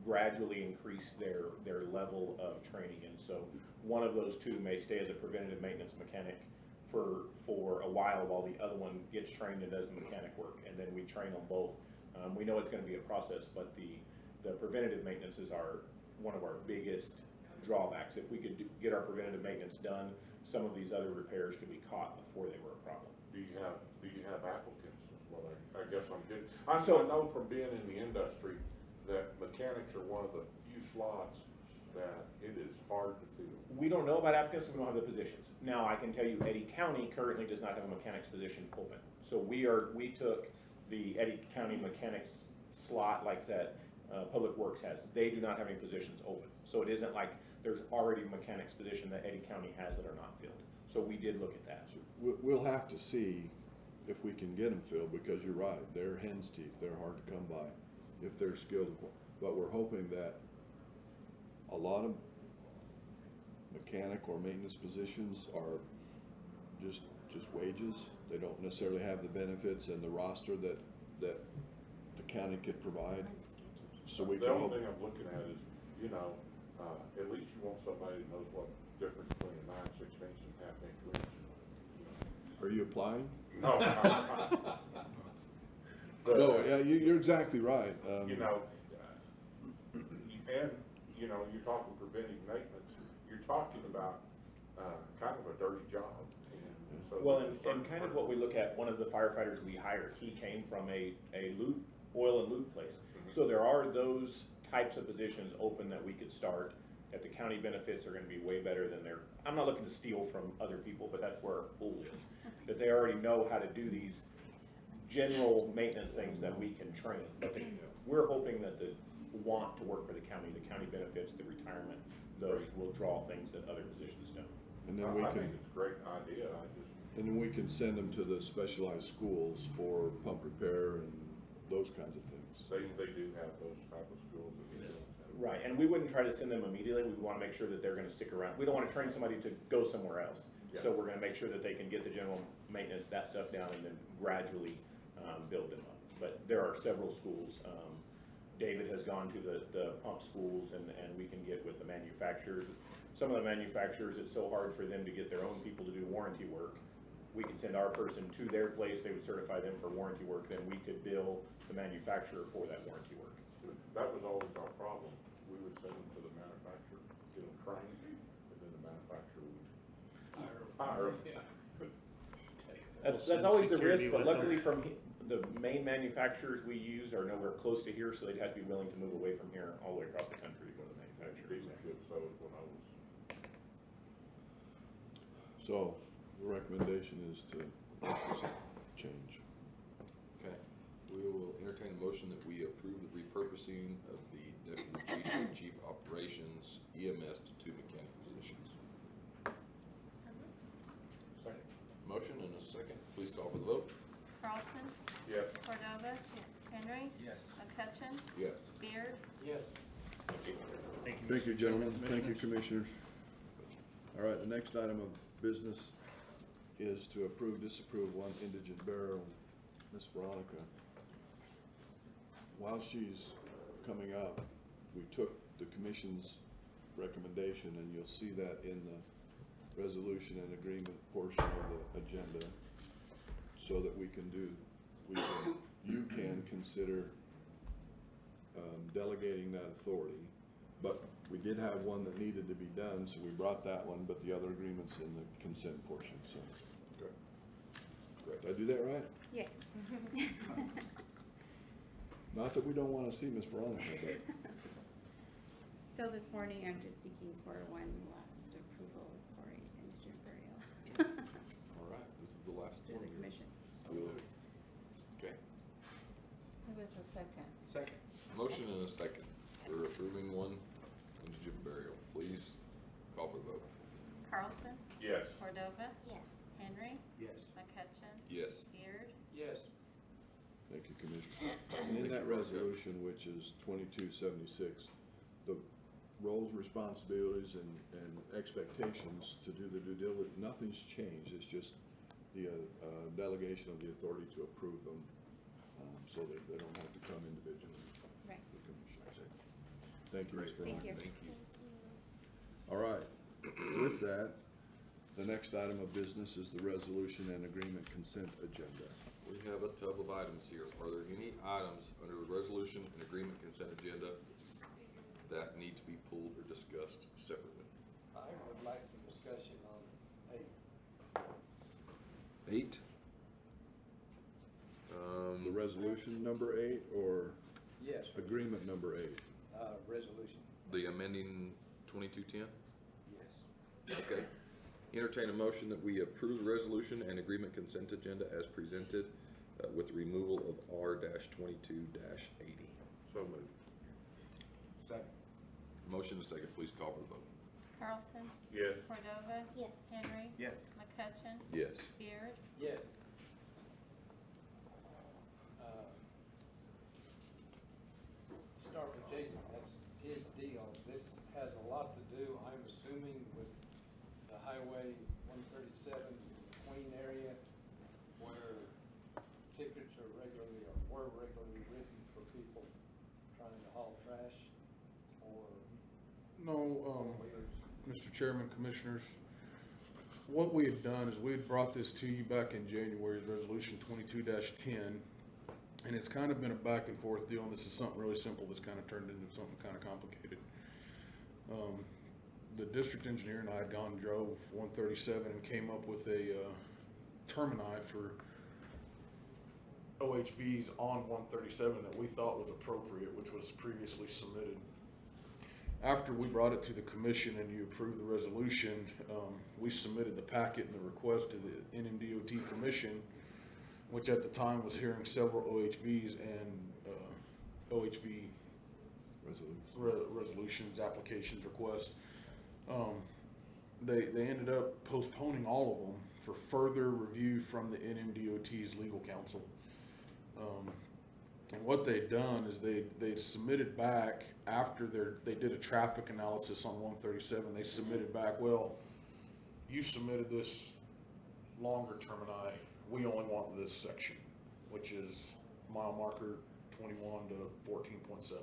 Speaker 19: gradually increase their level of training. And so one of those 2 may stay as a preventative maintenance mechanic for a while the other one gets trained and does the mechanic work. And then we train them both. We know it's going to be a process, but the preventative maintenance is one of our biggest drawbacks. If we could get our preventative maintenance done, some of these other repairs could be caught before they were a problem.
Speaker 1: Do you have applicants? Well, I guess I'm good. I know from being in the industry that mechanics are one of the few slots that it is hard to fill.
Speaker 19: We don't know about applicants, we don't have the positions. Now, I can tell you Eddy County currently does not have a mechanics position open. So we took the Eddy County mechanics slot like that Public Works has. They do not have any positions open. So it isn't like there's already a mechanics position that Eddy County has that are not filled. So we did look at that.
Speaker 4: We'll have to see if we can get them filled, because you're right, they're hen's teeth, they're hard to come by if they're skilled. But we're hoping that a lot of mechanic or maintenance positions are just wages. They don't necessarily have the benefits and the roster that the county could provide. So we
Speaker 1: The
Speaker 4: can
Speaker 1: only
Speaker 4: hope.
Speaker 1: thing I'm looking at is, at least you want somebody that knows what difference between a 9/16 and half-inch wrench.
Speaker 4: Are you applying?
Speaker 1: No. But,
Speaker 4: No, yeah, you're exactly right.
Speaker 1: You're talking preventive maintenance, you're talking about kind of a dirty job. And
Speaker 16: So
Speaker 19: Well,
Speaker 16: there's a
Speaker 19: and
Speaker 16: certain
Speaker 19: kind of
Speaker 16: person-
Speaker 19: what we look at, one of the firefighters we hired, he came from a lube, oil and lube place. So there are those types of positions open that we could start, that the county benefits are gonna be way better than their, I'm not looking to steal from other people, but that's where our pool is. That they already know how to do these general maintenance things that we can train. But we're hoping that the want to work for the county benefits, the retirement, those will draw things that other positions don't.
Speaker 4: And then we
Speaker 1: I
Speaker 4: can,
Speaker 1: think it's a great idea, I just,
Speaker 4: and then we can send them to the specialized schools for pump repair and those kinds of things.
Speaker 1: they do have those type of schools that we don't have.
Speaker 19: Right, and we wouldn't try to send them immediately, we wanna make sure that they're gonna stick around. We don't wanna train somebody to go somewhere else. So we're gonna make sure that they can get the general maintenance, that stuff down, and then gradually, build them up. But there are several schools, David has gone to the pump schools, and we can get with the manufacturers. Some of the manufacturers, it's so hard for them to get their own people to do warranty work. We could send our person to their place, they would certify them for warranty work, then we could bill the manufacturer for that warranty work.
Speaker 1: That was always our problem, we would send them to the manufacturer, get them trained, and then the manufacturer would hire them.
Speaker 19: That's always the risk, but luckily the main manufacturers we use are nowhere close to here, so they'd have to be willing to move away from here all the way across the country to go to the manufacturer.
Speaker 1: Dealership, so when I was,
Speaker 4: So, the recommendation is to make this change.
Speaker 2: Okay, we will entertain a motion that we approve the repurposing of the deputy chief and chief operations EMS to 2 mechanic positions.
Speaker 1: second,
Speaker 2: Motion and a second, please call for the vote.
Speaker 13: Carlson,
Speaker 1: yes,
Speaker 13: Cordova, Henry,
Speaker 15: Yes.
Speaker 13: McCutcheon,
Speaker 2: Yes.
Speaker 13: Beard,
Speaker 15: Yes.
Speaker 4: Thank you, gentlemen. Thank you, commissioners. All right, the next item of business is to approve, disapprove one indigent burial. Miss Veronica, while she's coming up, we took the commission's recommendation, and you'll see that in the resolution and agreement portion of the agenda, so that you can consider delegating that authority. But we did have one that needed to be done, so we brought that one, but the other agreement's in the consent portion, so.
Speaker 2: Okay.
Speaker 4: Did I do that right?
Speaker 8: Yes.
Speaker 4: Not that we don't wanna see Miss Veronica, but
Speaker 8: So this morning, I'm just seeking for one last approval for indigent burial
Speaker 2: All right, this is the last
Speaker 8: through
Speaker 2: one
Speaker 8: the
Speaker 2: here.
Speaker 8: commission.
Speaker 2: Okay,
Speaker 13: who was the second?
Speaker 2: second. Motion and a second for approving one indigent burial. Please call for the vote.
Speaker 13: Carlson,
Speaker 1: yes,
Speaker 13: Cordova,
Speaker 18: Yes.
Speaker 13: Henry,
Speaker 15: Yes.
Speaker 13: McCutcheon,
Speaker 2: Yes.
Speaker 13: Beard,
Speaker 15: Yes.
Speaker 4: thank you, Commissioner. And in that resolution, which is 2276, the roles, responsibilities, and expectations to do the due diligence, nothing's changed. It's just the delegation of the authority to approve them, so that they don't have to come individually.
Speaker 8: Right.
Speaker 4: The commissioners. Thank you, Ms. Veronica.
Speaker 8: Thank you.
Speaker 2: Thank you.
Speaker 4: All right, with that, the next item of business is the resolution and agreement consent agenda.
Speaker 2: We have a tub of items here. Are there any items under the resolution and agreement consent agenda that need to be pulled or discussed separately?
Speaker 15: I would like some discussion on 8.
Speaker 2: 8.
Speaker 4: The resolution number 8 or
Speaker 15: Yes.
Speaker 4: agreement number 8?
Speaker 15: Resolution.
Speaker 2: The amending 2210?
Speaker 15: Yes.
Speaker 2: Okay. Entertain a motion that we approve the resolution and agreement consent agenda as presented, with the removal of R-22-80.
Speaker 1: so moved,
Speaker 15: Second.
Speaker 2: Motion and a second, please call for the vote.
Speaker 13: Carlson,
Speaker 1: yes,
Speaker 13: Cordova,
Speaker 18: Yes.
Speaker 13: Henry,
Speaker 15: Yes.
Speaker 13: McCutcheon,
Speaker 2: Yes.
Speaker 13: Beard,
Speaker 15: Yes. Start with Jason, that's his deal. This has a lot to do, I'm assuming, with the Highway 137 Queen area, where tickets are regularly, or were regularly written for people trying to haul trash, or
Speaker 3: No,
Speaker 15: four-wheelers.
Speaker 3: Mr. Chairman, Commissioners, what we had done is we had brought this to you back in January, as Resolution 22-10, and it's kind of been a back and forth deal, and this is something really simple that's kind of turned into something kind of complicated. The district engineer and I had gone and drove 137 and came up with a termini for OHVs on 137 that we thought was appropriate, which was previously submitted. After we brought it to the commission and you approved the resolution, we submitted the packet and the request to the NMDOT commission, which at the time was hearing several OHVs and OHV resolutions, applications, requests. They ended up postponing all of them for further review from the NMDOT's legal counsel. And what they'd done is they submitted back after they did a traffic analysis on 137. They submitted back, well, you submitted this longer termini. We only want this section, which is mile marker 21 to 14.7.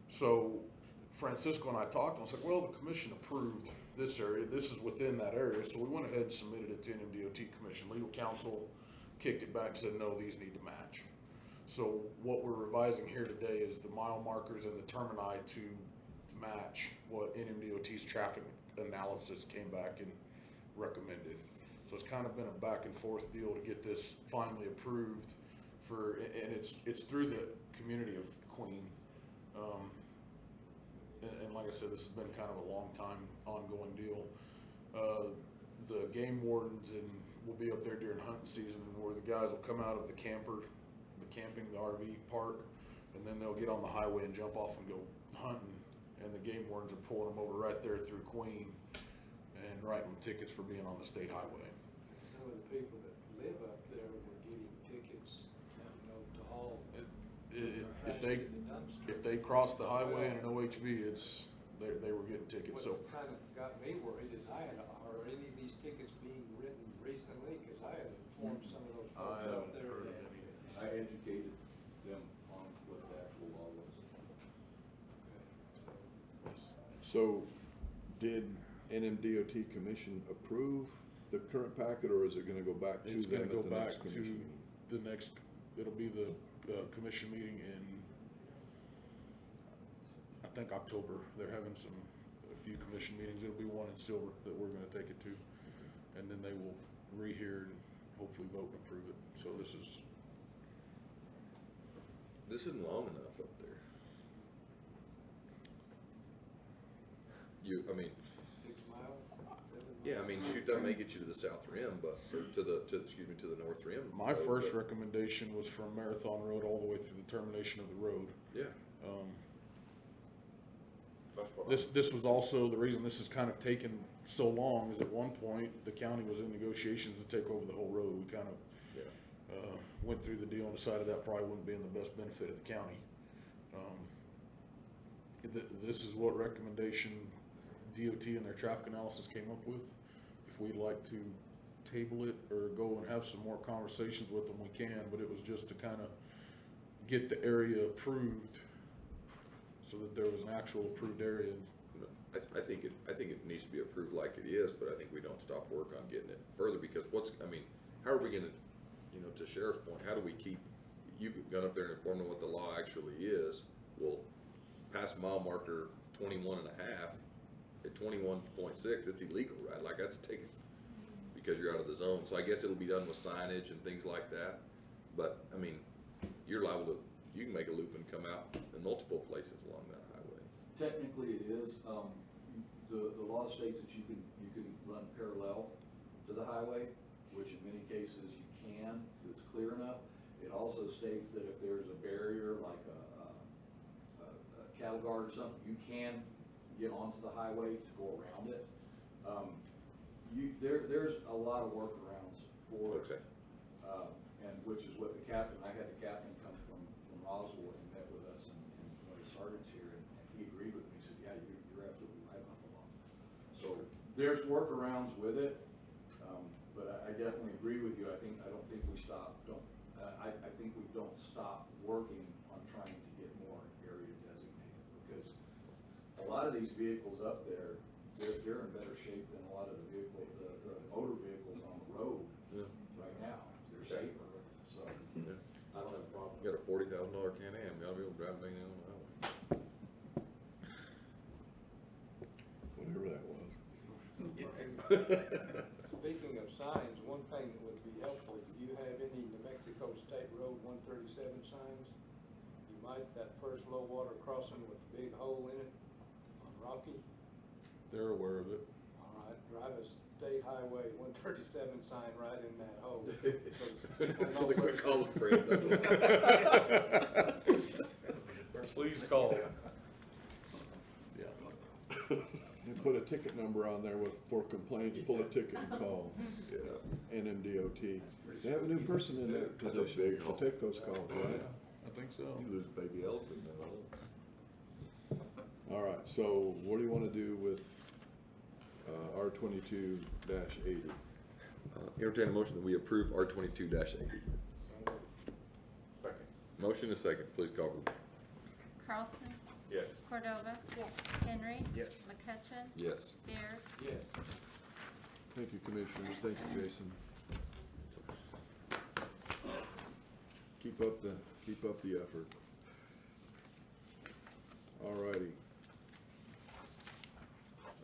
Speaker 3: So Francisco and I talked, and I was like, well, the commission approved this area. This is within that area. So we went ahead and submitted it to NMDOT commission. Legal counsel kicked it back and said, no, these need to match. So what we're revising here today is the mile markers and the termini to match what NMDOT's traffic analysis came back and recommended. So it's kind of been a back and forth deal to get this finally approved for, and it's through the community of Queen. And like I said, this has been kind of a long time ongoing deal. The game wardens and will be up there during hunting season where the guys will come out of the camping, the RV park, and then they'll get on the highway and jump off and go hunting. And the game wardens are pulling them over right there through Queen and writing them tickets for being on the state highway.
Speaker 15: Some of the people that live up there were getting tickets, you know, to haul.
Speaker 3: If they cross the highway in an OHV, they were getting tickets. So
Speaker 15: What kind of got me worried is are any of these tickets being written recently? Because I had informed some of those folks up there.
Speaker 17: I educated them on what the actual law was.
Speaker 4: So, did NMDOT commission approve the current packet, or is it gonna go back to
Speaker 3: it's
Speaker 4: them
Speaker 3: going to go
Speaker 4: at the
Speaker 3: back
Speaker 4: next
Speaker 3: to
Speaker 4: commission meeting?
Speaker 3: the next. It'll be the commission meeting in, I think, October. They're having a few commission meetings. It'll be one in Silver that we're going to take it to, and then they will rehear and hopefully vote and approve it. So this
Speaker 2: isn't long enough up there. I mean,
Speaker 15: 6 miles? 7 miles?
Speaker 2: yeah, I mean, shoot, that may get you to the south rim, but, or to the north rim.
Speaker 3: My
Speaker 2: road,
Speaker 3: first
Speaker 2: but-
Speaker 3: recommendation was from Marathon Road all the way through the termination of the road.
Speaker 2: Yeah.
Speaker 3: This was also, the reason this has kind of taken so long is at one point, the county was in negotiations to take over the whole road. We kind of went through the deal and decided that probably wouldn't be in the best benefit of the county. This is what recommendation DOT and their traffic analysis came up with. If we'd like to table it or go and have some more conversations with them, we can, but it was just to kind of get the area approved so that there was an actual approved area.
Speaker 2: I think it needs to be approved like it is, but I think we don't stop work on getting it further, because how are we gonna, to Sheriff's point, how do we keep, you've gone up there and informed them what the law actually is. Well, past mile marker 21 and a half, at 21.6, it's illegal, right? Like, that's a ticket because you're out of the zone. So I guess it'll be done with signage and things like that. But, I mean, you're liable to, you can make a loop and come out in multiple places along that highway.
Speaker 17: Technically, it is. The law states that you can run parallel to the highway, which in many cases you can, if it's clear enough. It also states that if there's a barrier, like a cattle guard or something, you can get onto the highway to go around it. There's a lot of workarounds for it. And which is what I had the captain come from Roswell and met with us and when he started here, and he agreed with me. He said, yeah, you're absolutely right about the law. So there's workarounds with it, but I definitely agree with you. I don't think we stop working on trying to get more area designated, because a lot of these vehicles up there, they're in better shape than a lot of the motor vehicles on the road right now. They're safer, so I don't have a problem.
Speaker 2: You got a $40,000 Can-Am, you ought to be able to drive me on the highway.
Speaker 4: Whatever that was.
Speaker 15: Speaking of signs, one thing that would State Road 137 signs. You might, that first low water crossing with the big hole in it on Rocky.
Speaker 2: They're aware of it.
Speaker 15: All right, drive a State Highway 137 sign right in that hole.
Speaker 2: So they quit calling Fred, that's all.
Speaker 3: Please call.
Speaker 2: Yeah.
Speaker 4: You put a ticket number on there for complaints, pull a ticket and call.
Speaker 2: Yeah.
Speaker 4: NMDOT. They have a new person in that
Speaker 2: That's a
Speaker 4: position
Speaker 2: big
Speaker 4: to
Speaker 2: hole.
Speaker 4: take those calls, right?
Speaker 2: I think so. You lose a baby elephant in that hole.
Speaker 4: All right, so what do you want to do with R22-80?
Speaker 2: Entertain a motion that we approve R22-80.
Speaker 3: Second.
Speaker 2: Motion is second, please call roll.
Speaker 13: Carlson?
Speaker 19: Yes.
Speaker 13: Cordova?
Speaker 18: Yes.
Speaker 13: Henry?
Speaker 9: Yes.
Speaker 13: McCutcheon?
Speaker 2: Yes.
Speaker 13: Beard?
Speaker 15: Yes.
Speaker 4: Thank you, Commissioners. Thank you, Jason. Keep up the effort. All righty.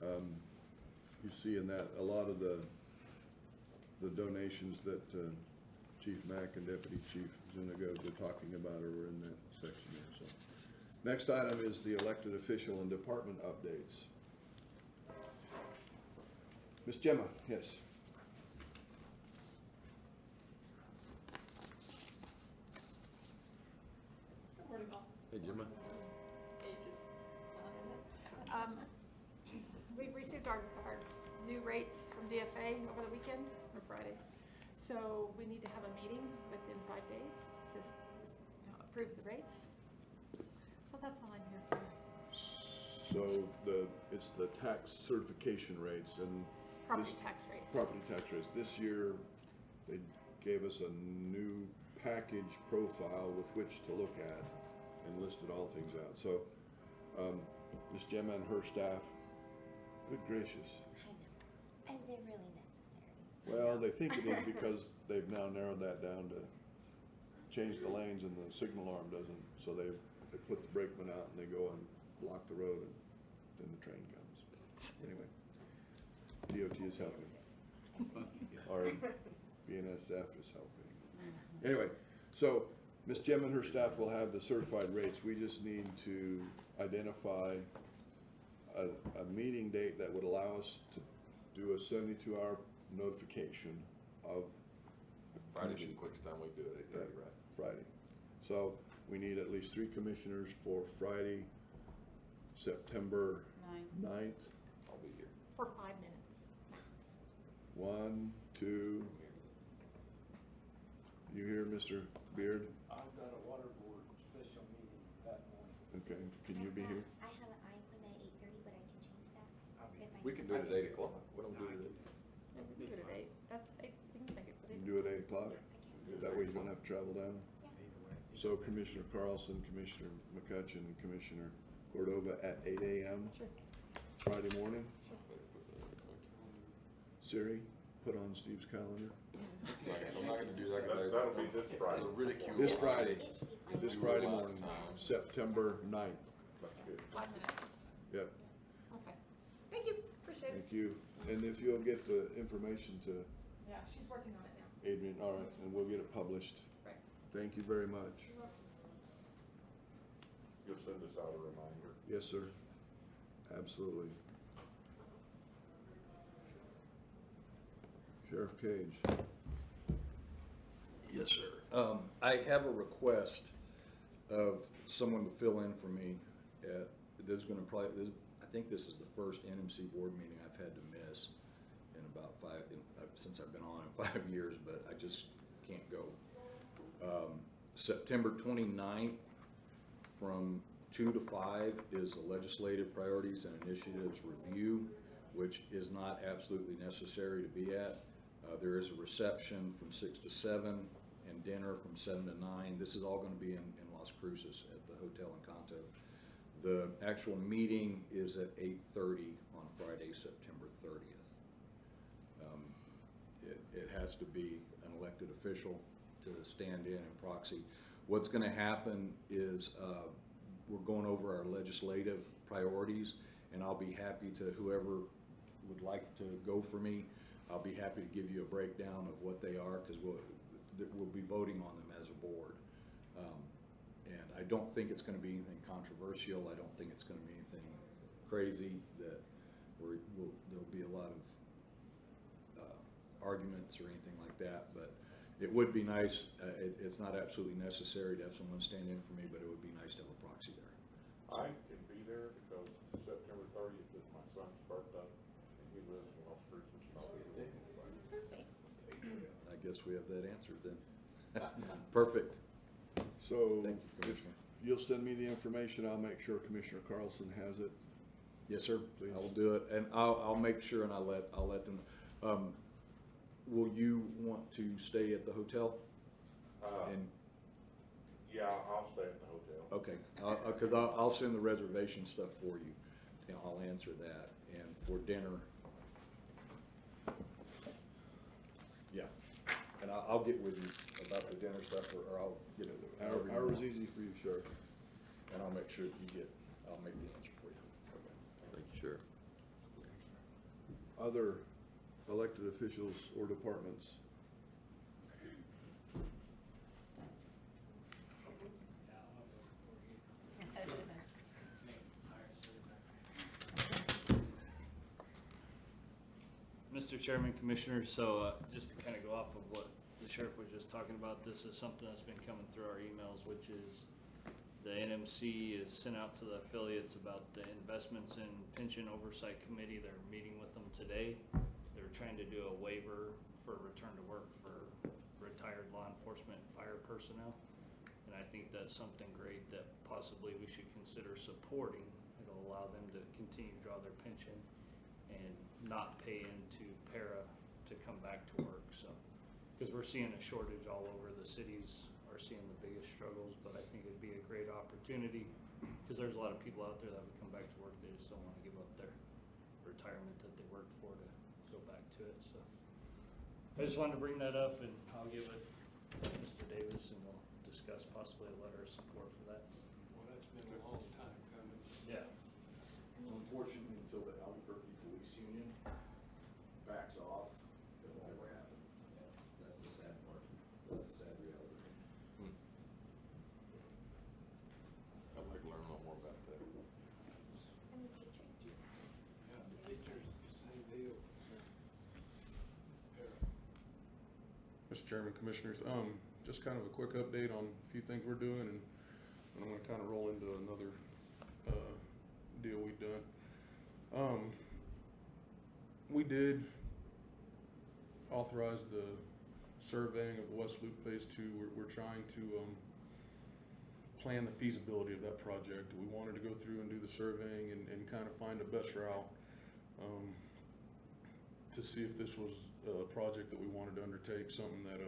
Speaker 4: You see in that, a lot of the donations that Chief Mack and Deputy Chief Zuniga were talking about are in that section there, so. Next item is the elected official and department updates. Ms. Gemma, yes.
Speaker 20: Good morning, all.
Speaker 2: Hey, Gemma.
Speaker 20: Ages. We received our new rates from DFA over the weekend, or Friday. So we need to have a meeting within 5 days to approve the rates. So that's all I'm here for.
Speaker 4: So it's the tax certification rates and.
Speaker 20: Property tax rates.
Speaker 4: Property tax rates. This year, they gave us a new package profile with which to look at and listed all things out. So, Ms. Gemma and her staff, good gracious.
Speaker 18: I know. Is it really necessary?
Speaker 4: Well, they think it is because they've now narrowed that down to change the lanes and the signal arm doesn't. So they put the brakeman out and they go and block the road and then the train comes. Anyway. DOT is helping. Our BNSF is helping. Anyway, so Ms. Gemma and her staff will have the certified rates. We just need to identify a meeting date that would allow us to do a 72-hour notification of.
Speaker 2: Friday's the quickest time we do it, 8:30, right?
Speaker 4: Friday. So we need at least 3 commissioners for Friday, September 9th.
Speaker 2: I'll be here.
Speaker 20: For 5 minutes.
Speaker 4: 1, 2. You hear, Mr. Beard?
Speaker 15: I've got a water board special meeting that morning.
Speaker 4: Okay, can you be here?
Speaker 18: I have an appointment at 8:30, but I can change that. If I
Speaker 2: We can do it at 8 o'clock. Why don't we do it at 8?
Speaker 20: Yeah, we can do it at 8. That's, we can make it, put
Speaker 4: You
Speaker 20: it.
Speaker 4: can do it at 8 o'clock? That way you don't have to travel down? So Commissioner Carlson, Commissioner McCutcheon, and Commissioner Cordova at 8 a.m.
Speaker 20: Sure.
Speaker 4: Friday morning? Siri, put on Steve's calendar.
Speaker 2: I'm not gonna do that.
Speaker 1: That'll be this Friday.
Speaker 2: They'll ridicule
Speaker 4: This
Speaker 2: us.
Speaker 4: Friday, this
Speaker 2: We
Speaker 4: Friday
Speaker 2: were
Speaker 4: morning,
Speaker 2: last time.
Speaker 4: September 9th.
Speaker 1: That's good.
Speaker 20: 5 minutes.
Speaker 4: Yep,
Speaker 20: Okay. Thank you. Appreciate it.
Speaker 4: thank you. And if you'll get the information to
Speaker 20: Yeah, she's working on it now.
Speaker 4: Adrian, all right, and we'll get it published.
Speaker 20: Right.
Speaker 4: Thank you very much.
Speaker 1: You'll send us out a reminder.
Speaker 4: Yes, sir. Absolutely. Sheriff Cage.
Speaker 17: Yes, sir. I have a request of someone to fill in for me at, I think this is the first NMC board meeting I've had to miss in about since I've been on in 5 years, but I just can't go. September 29th from 2 to 5 is the legislative priorities and initiatives review, which is not absolutely necessary to be at. There is a reception from 6 to 7 and dinner from 7 to 9. This is all going to be in Las Cruces at the Hotel Encanto. The actual meeting is at 8:30 on Friday, September 30th. It has to be an elected official to stand in proxy. What's going to happen is we're going over our legislative priorities, and I'll be happy to, whoever would like to go for me, I'll be happy to give you a breakdown of what they are, because we'll be voting on them as a board. And I don't think it's gonna be anything controversial. I don't think it's gonna be anything crazy that there'll be a lot of arguments or anything like that, but it would be nice, it's not absolutely necessary to have someone stand in for me, but it would be nice to have a proxy there.
Speaker 9: I can be there because September 30th is my son's birthday, and he lives in Las Cruces, and I'll be there.
Speaker 11: Perfect.
Speaker 17: I guess we have that answered then. Perfect.
Speaker 4: So
Speaker 17: Thank you,
Speaker 4: if
Speaker 17: Commissioner.
Speaker 4: you'll send me the information, I'll make sure Commissioner Carlson has it.
Speaker 17: Yes, sir.
Speaker 4: Please.
Speaker 17: I will do it, and I'll make sure and I'll let them. Will you want to stay at the hotel? And
Speaker 9: Yeah, I'll stay at the hotel.
Speaker 17: okay, because I'll send the reservation stuff for you, and I'll answer that. And for dinner, yeah, and I'll get with you about the dinner stuff, or I'll get it. however you
Speaker 4: Hour's
Speaker 17: want.
Speaker 4: easy for you, Sheriff.
Speaker 17: And I'll make sure that I'll make the answer for you.
Speaker 2: Thank you, Sheriff.
Speaker 4: Other elected officials or departments?
Speaker 12: Mr. Chairman, Commissioners, so just to kind of go off of what the sheriff was just talking about, this is something that's been coming through our emails, which is the NMC is sent out to the affiliates about the investments in pension oversight committee. They're meeting with them today. They're trying to do a waiver for return to work for retired law enforcement and fire personnel. And I think that's something great that possibly we should consider supporting. It'll allow them to continue to draw their pension and not pay into para to come back to work, so. Because we're seeing a shortage all over, the cities are seeing the biggest struggles, but I think it'd be a great opportunity, because there's a lot of people out there that would come back to work, they just don't wanna give up their retirement that they worked for to go back to it, so. I just wanted to bring that up, and I'll get with Mr. Davis, and we'll discuss possibly a letter of support for that.
Speaker 15: Well, that's been a long time coming.
Speaker 12: Yeah.
Speaker 17: Unfortunately, until the Albuquerque Police Union backs off, it'll never happen. That's the sad part. That's the sad reality.
Speaker 2: I'd like to learn a lot more about that.
Speaker 11: And the teachers.
Speaker 15: Yeah, the teachers, the same deal.
Speaker 3: Mr. Chairman, Commissioners, just kind of a quick update on a few things we're doing, and I'm gonna kind of roll into another, deal we've done. We did authorize the surveying of the West Loop Phase 2. We're trying to, plan the feasibility of that project. We wanted to go through and do the surveying and kind of find the best route, to see if this was a project that we wanted to undertake, something that,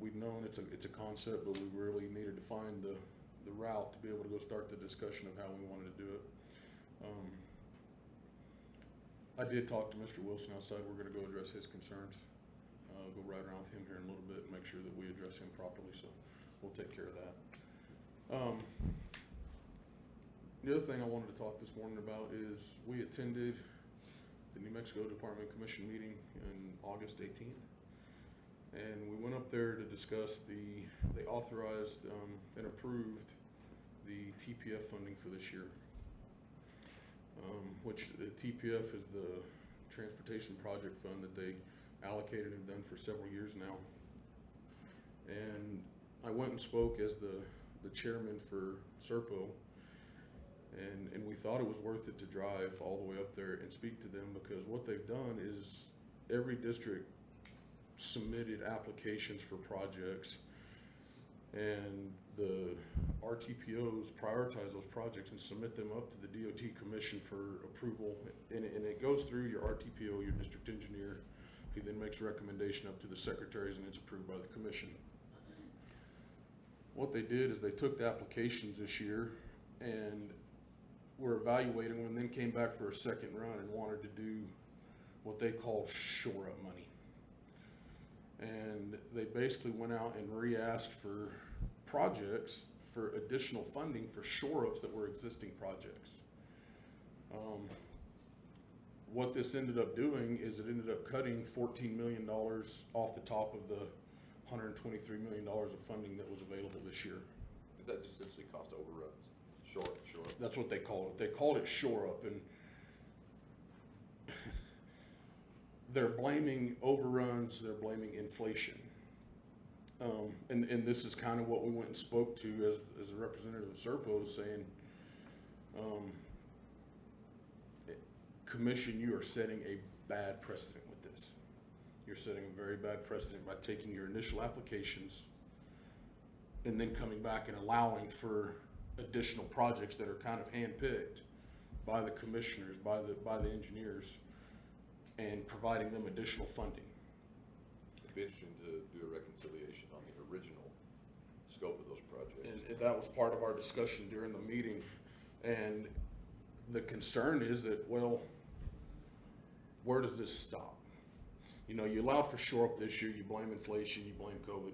Speaker 3: we've known it's a concept, but we really needed to find the route to be able to go start the discussion of how we wanted to do it. I did talk to Mr. Wilson outside. We're gonna go address his concerns, go ride around with him here in a little bit and make sure that we address him properly, so we'll take care of that. The other thing I wanted to talk this morning about is we attended the New Mexico Department Commission meeting in August 18th. And we went up there to discuss they authorized and approved the TPF funding for this year. Which the TPF is the Transportation Project Fund that they allocated and done for several years now. And I went and spoke as the chairman for SERPO, and we thought it was worth it to drive all the way up there and speak to them, because what they've done is every district submitted applications for projects, and the RTPOs prioritize those projects and submit them up to the DOT Commission for approval, and it goes through your RTPO, your district engineer, who then makes a recommendation up to the secretaries, and it's approved by the commission. What they did is they took the applications this year and were evaluating them, and then came back for a second run and wanted to do what they call shore up money. And they basically went out and re-asked for projects for additional funding for shore ups that were existing projects. What this ended up doing is it ended up cutting $14 million off the top of the $123 million of funding that was available this year.
Speaker 2: Is that just essentially cost overruns? Shore up?
Speaker 3: That's what they called it. They called it shore up, and they're blaming overruns, they're blaming inflation. And this is kind of what we went and spoke to as a representative of Serpo, saying, Commission, you are setting a bad precedent with this. You're setting a very bad precedent by taking your initial applications and then coming back and allowing for additional projects that are kind of handpicked by the commissioners, by the engineers, and providing them additional funding.
Speaker 2: It'd be interesting to do a reconciliation on the original scope of those projects.
Speaker 3: And that was part of our discussion during the meeting. And the concern is that, well, where does this stop? You know, you allowed for shore up this year, you blame inflation, you blame COVID.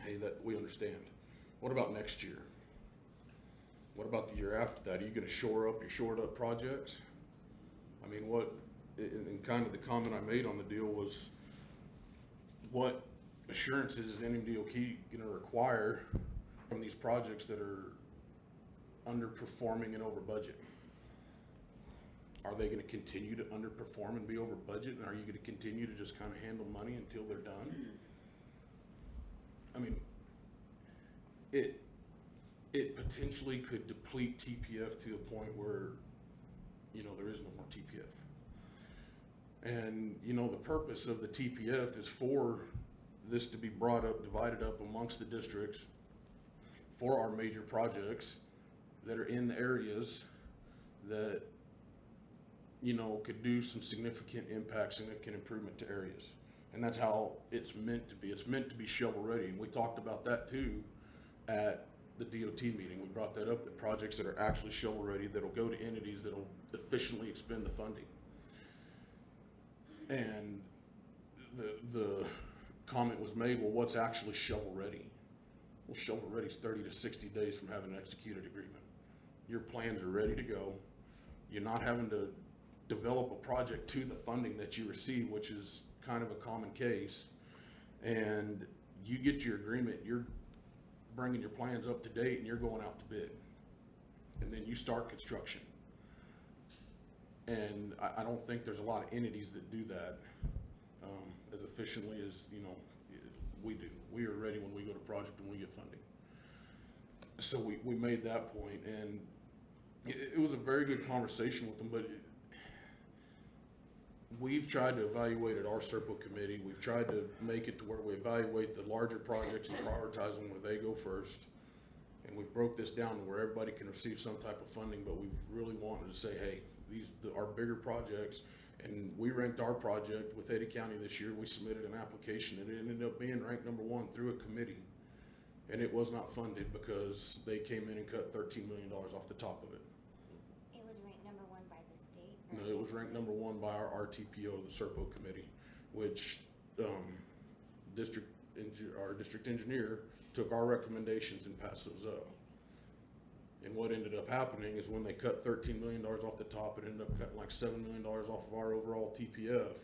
Speaker 3: Hey, that we understand. What about next year? What about the year after that? Are you gonna shore up your shored up projects? I mean, and kind of the comment I made on the deal was, what assurances is NMDOT gonna require from these projects that are underperforming and over budget? Are they gonna continue to underperform and be over budget? And are you gonna continue to just kind of handle money until they're done? I mean, it potentially could deplete TPF to a point where, you know, there is no more TPF. And, you know, the purpose of the TPF is for this to be brought up, divided up amongst the districts for our major projects that are in the areas that, you know, could do some significant impact, significant improvement to areas. And that's how it's meant to be. It's meant to be shovel ready. And we talked about that too at the DOT meeting. We brought that up, that projects that are actually shovel ready, that'll go to entities that'll efficiently expend the funding. And the comment was made, well, what's actually shovel ready? Well, shovel ready is 30 to 60 days from having an executed agreement. Your plans are ready to go. You're not having to develop a project to the funding that you receive, which is kind of a common case. And you get your agreement, you're bringing your plans up to date, and you're going out to bid. And then you start construction. And I don't think there's a lot of entities that do that as efficiently as, you know, we do. We are ready when we go to project and we get funding. So we made that point, and it was a very good conversation with them, but we've tried to evaluate at our Serpo committee. We've tried to make it to where we evaluate the larger projects and prioritize them where they go first. And we've broke this down to where everybody can receive some type of funding, but we've really wanted to say, hey, these are bigger projects. And we ranked our project with Ada County this year. We submitted an application and it ended up being ranked #1 through a committee. And it was not funded because they came in and cut $13 million off the top of it.
Speaker 18: It was ranked #1 by the state?
Speaker 3: No, it was ranked #1 by our RTPO, the Serpo committee, which our district engineer took our recommendations and passed those up. And what ended up happening is when they cut $13 million off the top, it ended up cutting like $7 million off of our overall TPF.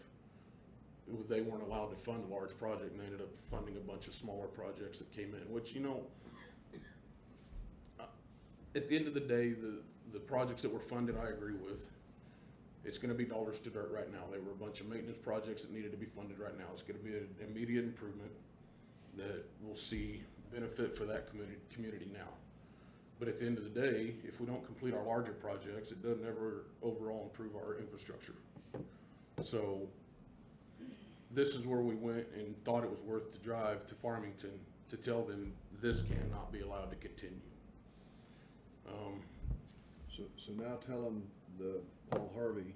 Speaker 3: They weren't allowed to fund a large project, and they ended up funding a bunch of smaller projects that came in, which, you know, at the end of the day, the projects that were funded, I agree with. It's gonna be dollars to dirt right now. They were a bunch of maintenance projects that needed to be funded right now. It's gonna be an immediate improvement that we'll see benefit for that community now. But at the end of the day, if we don't complete our larger projects, it doesn't ever overall improve our infrastructure. So this is where we went and thought it was worth the drive to Farmington to tell them this cannot be allowed to continue.
Speaker 4: So now tell them the Paul Harvey.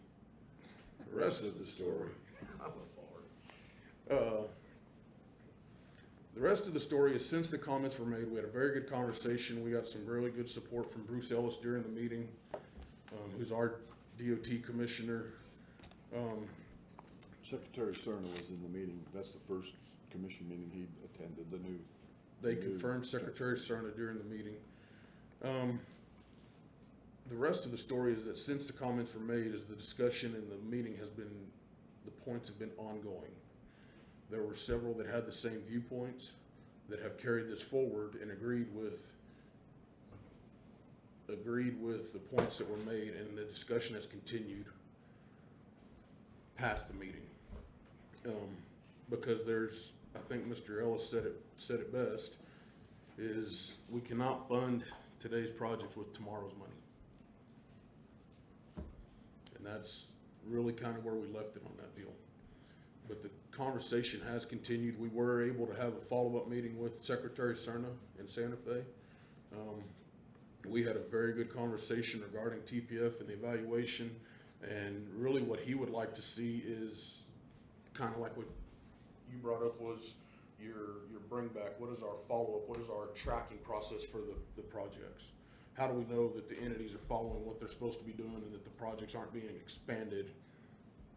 Speaker 3: The rest of the story. The rest of the story is, since the comments were made, we had a very good conversation. We got some really good support from Bruce Ellis during the meeting, who's our DOT commissioner.
Speaker 4: Secretary Cerna was in the meeting. That's the first commission meeting he attended,
Speaker 3: They confirmed Secretary Cerna during the meeting. The rest of the story is that since the comments were made, as the discussion in the meeting has been, the points have been ongoing. There were several that had the same viewpoints that have carried this forward and agreed with the points that were made, and the discussion has continued past the meeting. Because there's, I think Mr. Ellis said it best, is we cannot fund today's projects with tomorrow's money. And that's really kind of where we left it on that deal. But the conversation has continued. We were able to have a follow-up meeting with Secretary Cerna in Santa Fe. We had a very good conversation regarding TPF and the evaluation, and really what he would like to see is kind of like what you brought up was your bring back. What is our follow-up? What is our tracking process for the projects? How do we know that the entities are following what they're supposed to be doing and that the projects aren't being expanded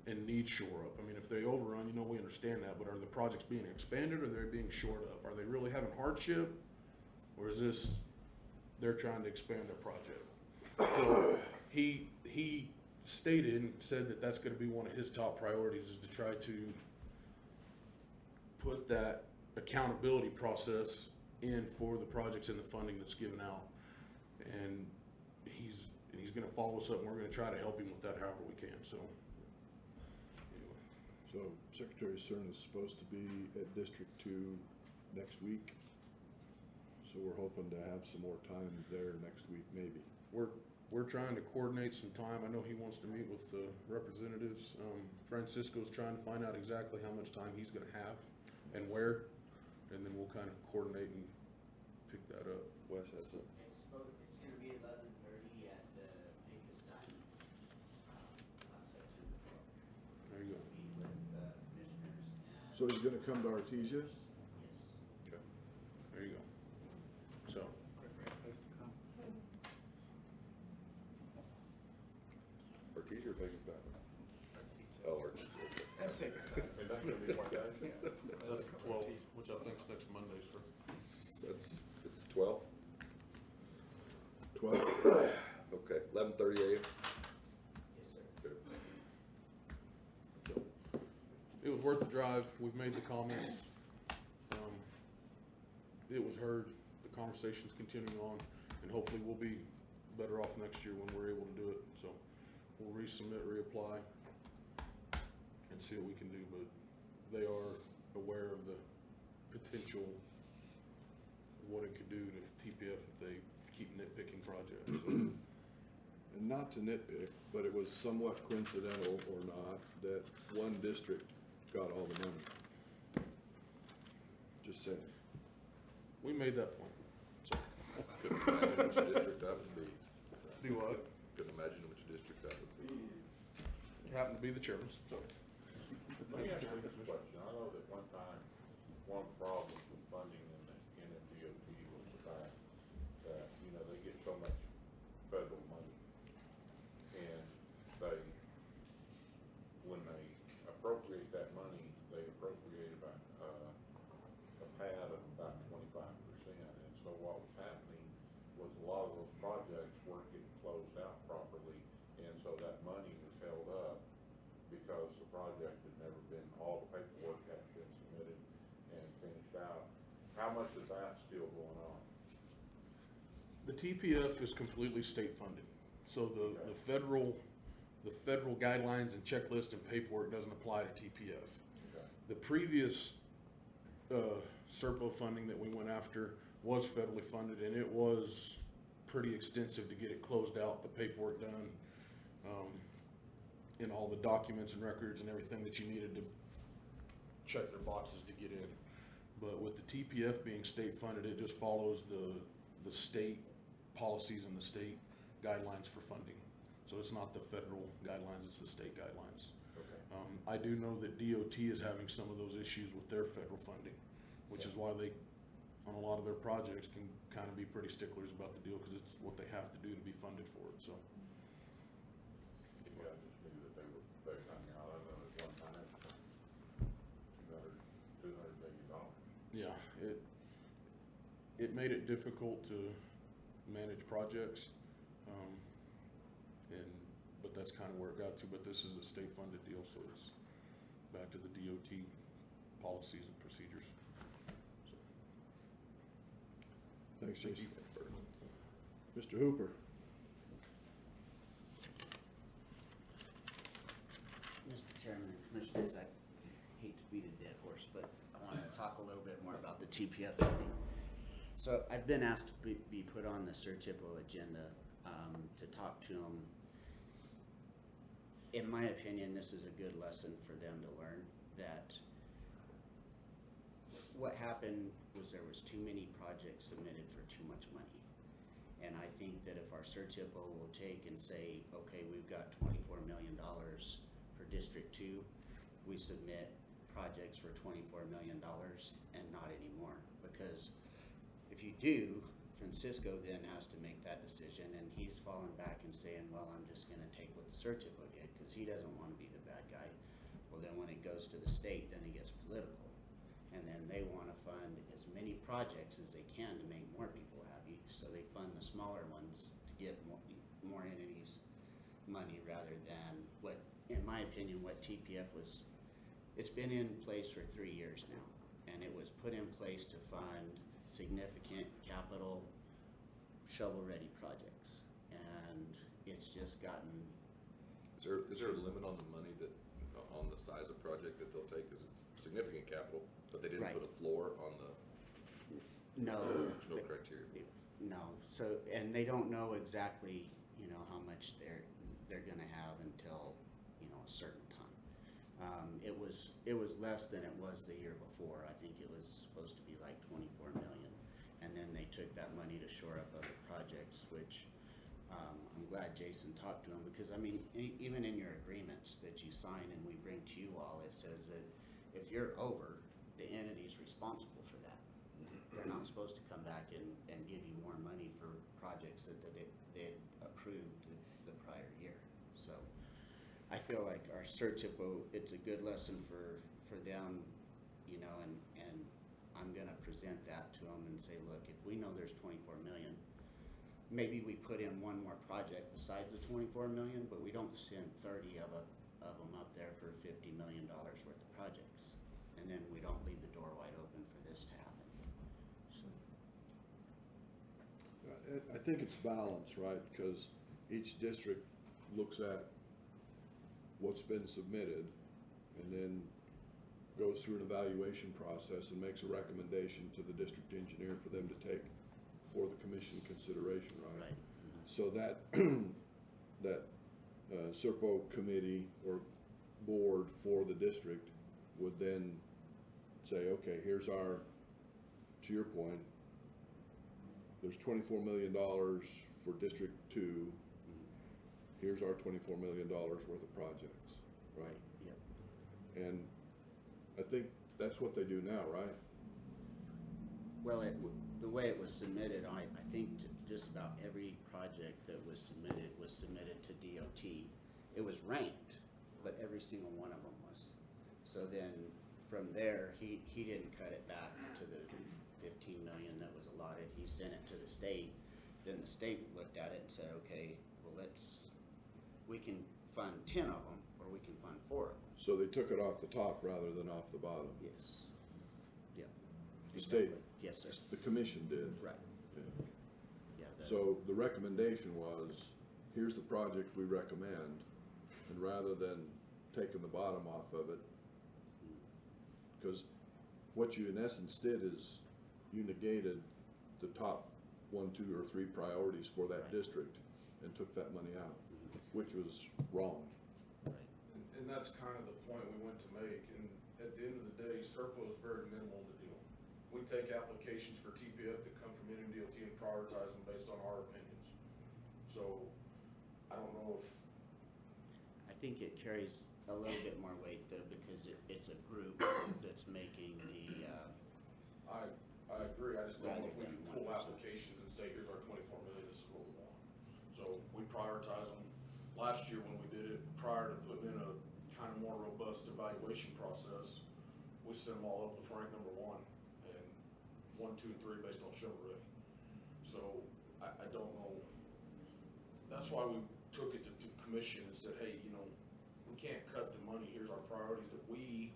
Speaker 3: and need shore up? I mean, if they overrun, you know, we understand that, but are the projects being expanded or are they being shored up? Are they really having hardship, or is this they're trying to expand their project? So he stated and said that that's going to be one of his top priorities, is to try to put that accountability process in for the projects and the funding that's given out. And he's going to follow us up, and we're going to try to help him with that however we can. So anyway.
Speaker 4: So Secretary Cerna is supposed to be at District 2 next week. So we're hoping to have some more time there next week, maybe.
Speaker 3: We're trying to coordinate some time. I know he wants to meet with the representatives. Francisco's trying to find out exactly how much time he's going to have and where, and then we'll kind of coordinate and pick that up. Wes, that's it.
Speaker 21: It's going to be 11:30 at Pecos time.
Speaker 3: There you go.
Speaker 21: Meet with commissioners and.
Speaker 4: So he's gonna come to Artesia?
Speaker 3: Okay. There you go. So.
Speaker 2: Artesia or Pecos Valley? Oh, Artesia.
Speaker 1: And that's gonna be what, guys?
Speaker 3: That's the 12th, which I think is next Monday, sir.
Speaker 2: It's 12th?
Speaker 4: 12?
Speaker 2: Okay, 11:30 a.m.
Speaker 21: Yes, sir.
Speaker 2: Good.
Speaker 3: So, it was worth the drive. We've made the comments. It was heard. The conversation's continuing on, and hopefully we'll be better off next year when we're able to do it. So we'll resubmit, reapply, and see what we can do. But they are aware of the potential of what it could do to TPF if they keep nitpicking projects. So.
Speaker 4: And not to nitpick, but it was somewhat coincidental or not that one district got all the money. Just saying.
Speaker 3: We made that point. So.
Speaker 2: Couldn't imagine which district that would be.
Speaker 3: Do what?
Speaker 2: Couldn't imagine which district that would be.
Speaker 3: It happened to be the chairman's, so.
Speaker 1: Let me ask you this question. I know that one time, one of the problems with funding in the DOT was the fact that, you know, they get so much federal money. And they, when they appropriate that money, they appropriate about, a pad of about 25%. And so what was happening was a lot of those projects weren't getting closed out properly. And so that money was held up because the project had never been, all the paperwork had been submitted and finished out. How much of that's still going on?
Speaker 3: The TPF is completely state funded. So the federal guidelines and checklist and paperwork doesn't apply to TPF.
Speaker 1: Okay.
Speaker 3: The previous SERPO funding that we went after was federally funded, and it was pretty extensive to get it closed out, the paperwork done, and all the documents and records and everything that you needed to check their boxes to get in. But with the TPF being state funded, it just follows the state policies and the state guidelines for funding. So it's not the federal guidelines, it's the state guidelines.
Speaker 1: Okay.
Speaker 3: I do know that DOT is having some of those issues with their federal funding, which is why they, on a lot of their projects, can kind of be pretty sticklers about the deal, because it's what they have to do to be funded for it, so.
Speaker 1: Yeah, I just knew that they were coming out. I know at one time, $200 million.
Speaker 3: Yeah, it made it difficult to manage projects, but that's kind of where it got to. But this is a state-funded deal, so it's back to the DOT
Speaker 9: policies and procedures. So,
Speaker 4: Thanks,
Speaker 2: Thank
Speaker 4: Jason.
Speaker 2: you.
Speaker 4: Mr. Hooper?
Speaker 21: Mr. Chairman, Commissioners, I hate to beat a dead horse, but I want to talk a little bit more about the TPF funding. So I've been asked to be put on the CERTIPO agenda to talk to them. In my opinion, this is a good lesson for them to learn that what happened was there was too many projects submitted for too much money. And I think that if our CERTIPO will take and say, okay, we've got $24 million for District 2, we submit projects for $24 million and not anymore. Because if you do, Francisco then has to make that decision, and he's falling back and saying, well, I'm just gonna take what the CERTIPO did, because he doesn't wanna be the bad guy. Well, then when it goes to the state, then it gets political. And then they wanna fund as many projects as they can to make more people happy, so they fund the smaller ones to get more entities money rather than what, in my opinion, what TPF was. It's been in place for 3 years now, and it was put in place to fund significant capital shovel-ready projects, and it's just gotten.
Speaker 2: Is there a limit on the money that, on the size of project that they'll take? Is it significant capital, but they didn't
Speaker 21: Right.
Speaker 2: put a floor on the?
Speaker 21: No.
Speaker 2: There's no criteria.
Speaker 21: No, so, and they don't know exactly, you know, how much they're gonna have until, you know, a certain time. It was less than it was the year before. I think it was supposed to be like 24 million. And then they took that money to shore up other projects, which, I'm glad Jason talked to them, because I mean, even in your agreements that you sign and we bring to you all, it says that if you're over, the entity's responsible for that. They're not supposed to come back and give you more money for projects that they approved the prior year. So I feel like our CERTIPO, it's a good lesson for them, you know, and I'm gonna present that to them and say, look, if we know there's 24 million, maybe we put in one more project besides the 24 million, but we don't send 30 of them up there for $50 million worth of projects. And then we don't leave the door wide open for this to happen. So.
Speaker 4: I think it's balance, right? Because each district looks at what's been submitted and then goes through an evaluation process and makes a recommendation to the district engineer for them to take for the commission consideration, right?
Speaker 21: Right.
Speaker 4: So that, that SERPO committee or board for the district would then say, okay, here's our, to your point, there's $24 million for District 2. Here's our $24 million worth of projects, right?
Speaker 21: Yep.
Speaker 4: And I think that's what they do now, right?
Speaker 21: Well, the way it was submitted, I think just about every project that was submitted to DOT. It was ranked, but every single one of them was. So then from there, he didn't cut it back to the 15 million that was allotted. He sent it to the state. Then the state looked at it and said, okay, well, we can fund 10 of them or we can fund 4 of them.
Speaker 4: So they took it off the top rather than off the bottom?
Speaker 21: Yes. Yep.
Speaker 4: The state?
Speaker 21: Yes, sir.
Speaker 4: The commission did?
Speaker 21: Right.
Speaker 4: Yeah.
Speaker 21: Yeah.
Speaker 4: So the recommendation was, here's the project we recommend, and rather than taking the bottom off of it, because what you in essence did is you negated the top 1, 2, or 3 priorities for that district and took that money out, which was wrong.
Speaker 3: And that's kind of the point we went to make, and at the end of the day, SERPO is very minimal in the deal. We take applications for TPF that come from NMDOT and prioritize them based on our opinions. So, I don't know if.
Speaker 21: I think it carries a little bit more weight though, because it's a group that's making the,
Speaker 3: I agree, I just don't know if we
Speaker 21: Rather
Speaker 3: can
Speaker 21: than
Speaker 3: pull
Speaker 21: one person.
Speaker 3: applications and say, here's our 24 million, this is what we want. So, we prioritize them. Last year when we did it, prior to putting in a kind of more robust evaluation process, we set them all up with rank number 1 and 1, 2, and 3 based on shovel ready. So I don't know. That's why we took it to commission and said, hey, you know, we can't cut the money. Here's our priorities that we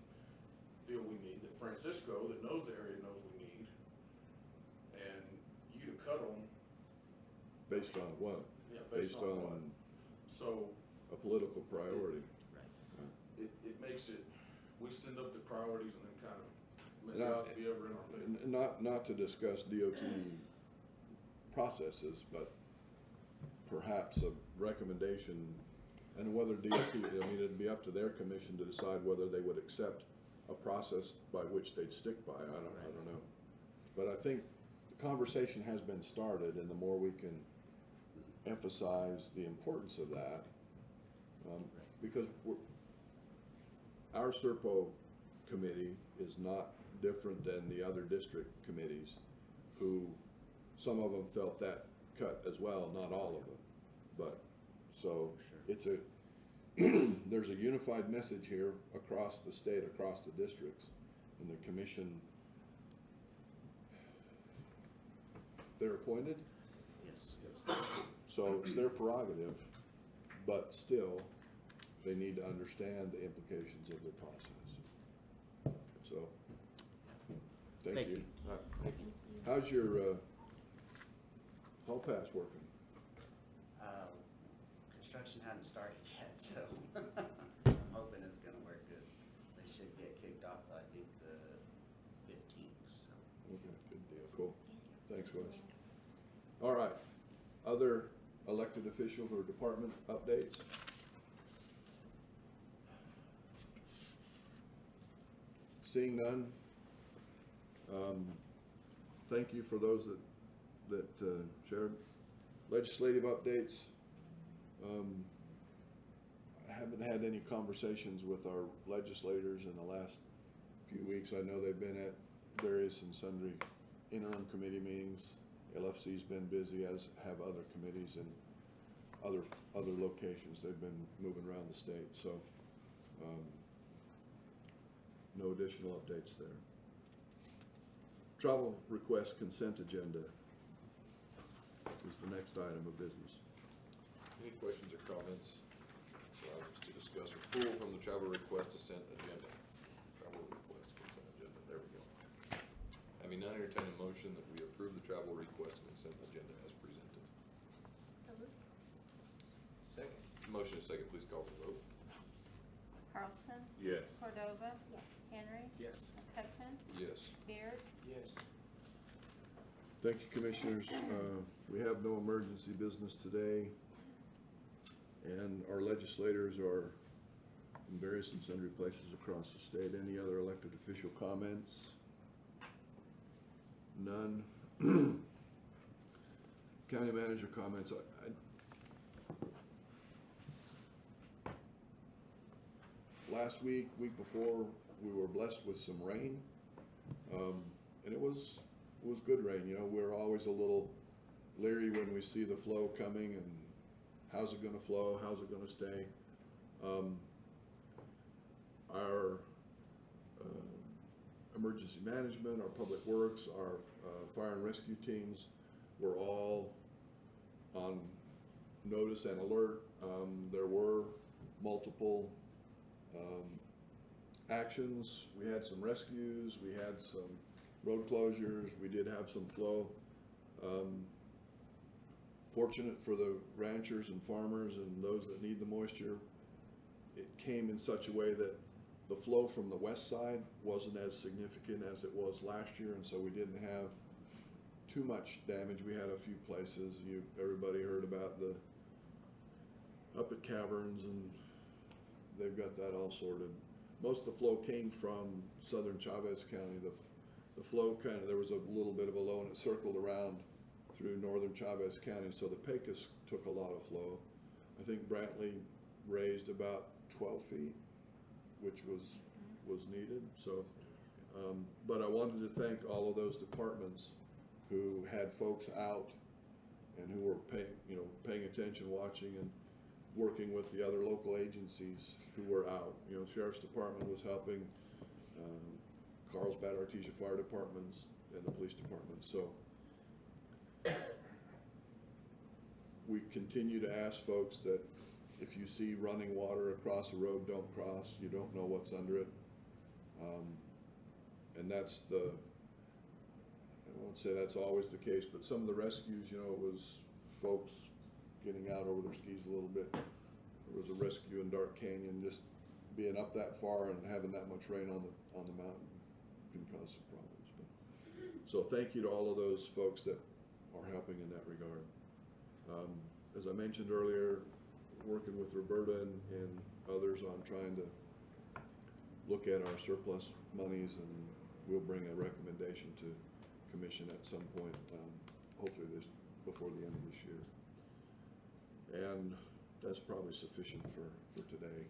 Speaker 1: feel we need, that Francisco, that knows the area, knows we need, and you to cut them,
Speaker 4: Based on what?
Speaker 1: yeah, based on what? So,
Speaker 4: A political priority.
Speaker 1: it makes it, we send up the priorities and then kind of make
Speaker 4: And I-
Speaker 1: God be ever in our favor.
Speaker 4: Not to discuss DOT processes, but perhaps a recommendation, and whether DOT, I mean, it'd be up to their commission to decide whether they would accept a process by which they'd stick by, I don't know. But I think the conversation has been started, and the more we can emphasize the importance of that, because our SERPO committee is not different than the other district committees, who, some of them felt that cut as well, not all of them. But, so, it's a, there's a unified message here across the state, across the districts, and the commission, they're appointed,
Speaker 21: Yes.
Speaker 4: so it's their prerogative, but still, they need to understand the implications of their process. So, thank you.
Speaker 2: All right, thank you.
Speaker 4: How's your, hall pass working?
Speaker 21: Construction hadn't started yet, so I'm hoping it's gonna work good. They should get kicked off, I think, the 15th, so.
Speaker 4: Okay, good deal, cool. Thanks, Wes. All right, other elected officials or department updates? Seeing none, thank you for those that shared. Legislative updates. I haven't had any conversations with our legislators in the last few weeks. I know they've been at various and sundry interim committee meetings. LFC's been busy, as have other committees and other locations. They've been moving around the state, so no additional updates there. Travel request consent agenda is the next item of business.
Speaker 2: Any questions or comments, items to discuss or pull from the travel request consent agenda? Travel request consent agenda, there we go. Having none, entertain a motion that we approve the travel request consent agenda as presented.
Speaker 18: So moved.
Speaker 2: Second. Motion is second, please call for the vote.
Speaker 13: Carlson.
Speaker 2: Yes.
Speaker 13: Cordova.
Speaker 18: Yes.
Speaker 13: Henry.
Speaker 15: Yes.
Speaker 13: McCutcheon.
Speaker 2: Yes.
Speaker 13: Beard.
Speaker 15: Yes.
Speaker 4: Thank you, Commissioners. We have no emergency business today, and our legislators are in various and sundry places across the state. Any other elected official comments? None. County manager comments. Last week before, we were blessed with some rain, and it was good rain. You know, we're always a little leery when we see the flow coming, and how's it gonna flow, how's it gonna stay. Our emergency management, our public works, our fire and rescue teams were all on notice and alert. There were multiple actions. We had some rescues, we had some road closures, we did have some flow. Fortunate for the ranchers and farmers and those that need the moisture, it came in such a way that the flow from the west side wasn't as significant as it was last year, and so we didn't have too much damage. We had a few places, everybody heard about the, up at Caverns, and they've got that all sorted. Most of the flow came from southern Chavez County. The flow there was a little bit of a low, and it circled around through northern Chavez County, so the Pecos took a lot of flow. I think Brantley raised about 12 feet, which was needed, so. But I wanted to thank all of those departments who had folks out and who were paying attention, watching, and working with the other local agencies who were out. You know, Sheriff's Department was helping, Carlsbad Artesia Fire Departments, and the police department. So we continue to ask folks that if you see running water across a road, don't cross. You don't know what's under it. And that's I won't say that's always the case, but some of the rescues, you know, it was folks getting out over their skis a little bit. There was a rescue in Dark Canyon, just being up that far and having that much rain on the mountain can cause some problems. So thank you to all of those folks that are helping in that regard. As I mentioned earlier, working with Roberta and others on trying to look at our surplus monies, and we'll bring a recommendation to commission at some point, hopefully before the end of this year. And that's probably sufficient for today.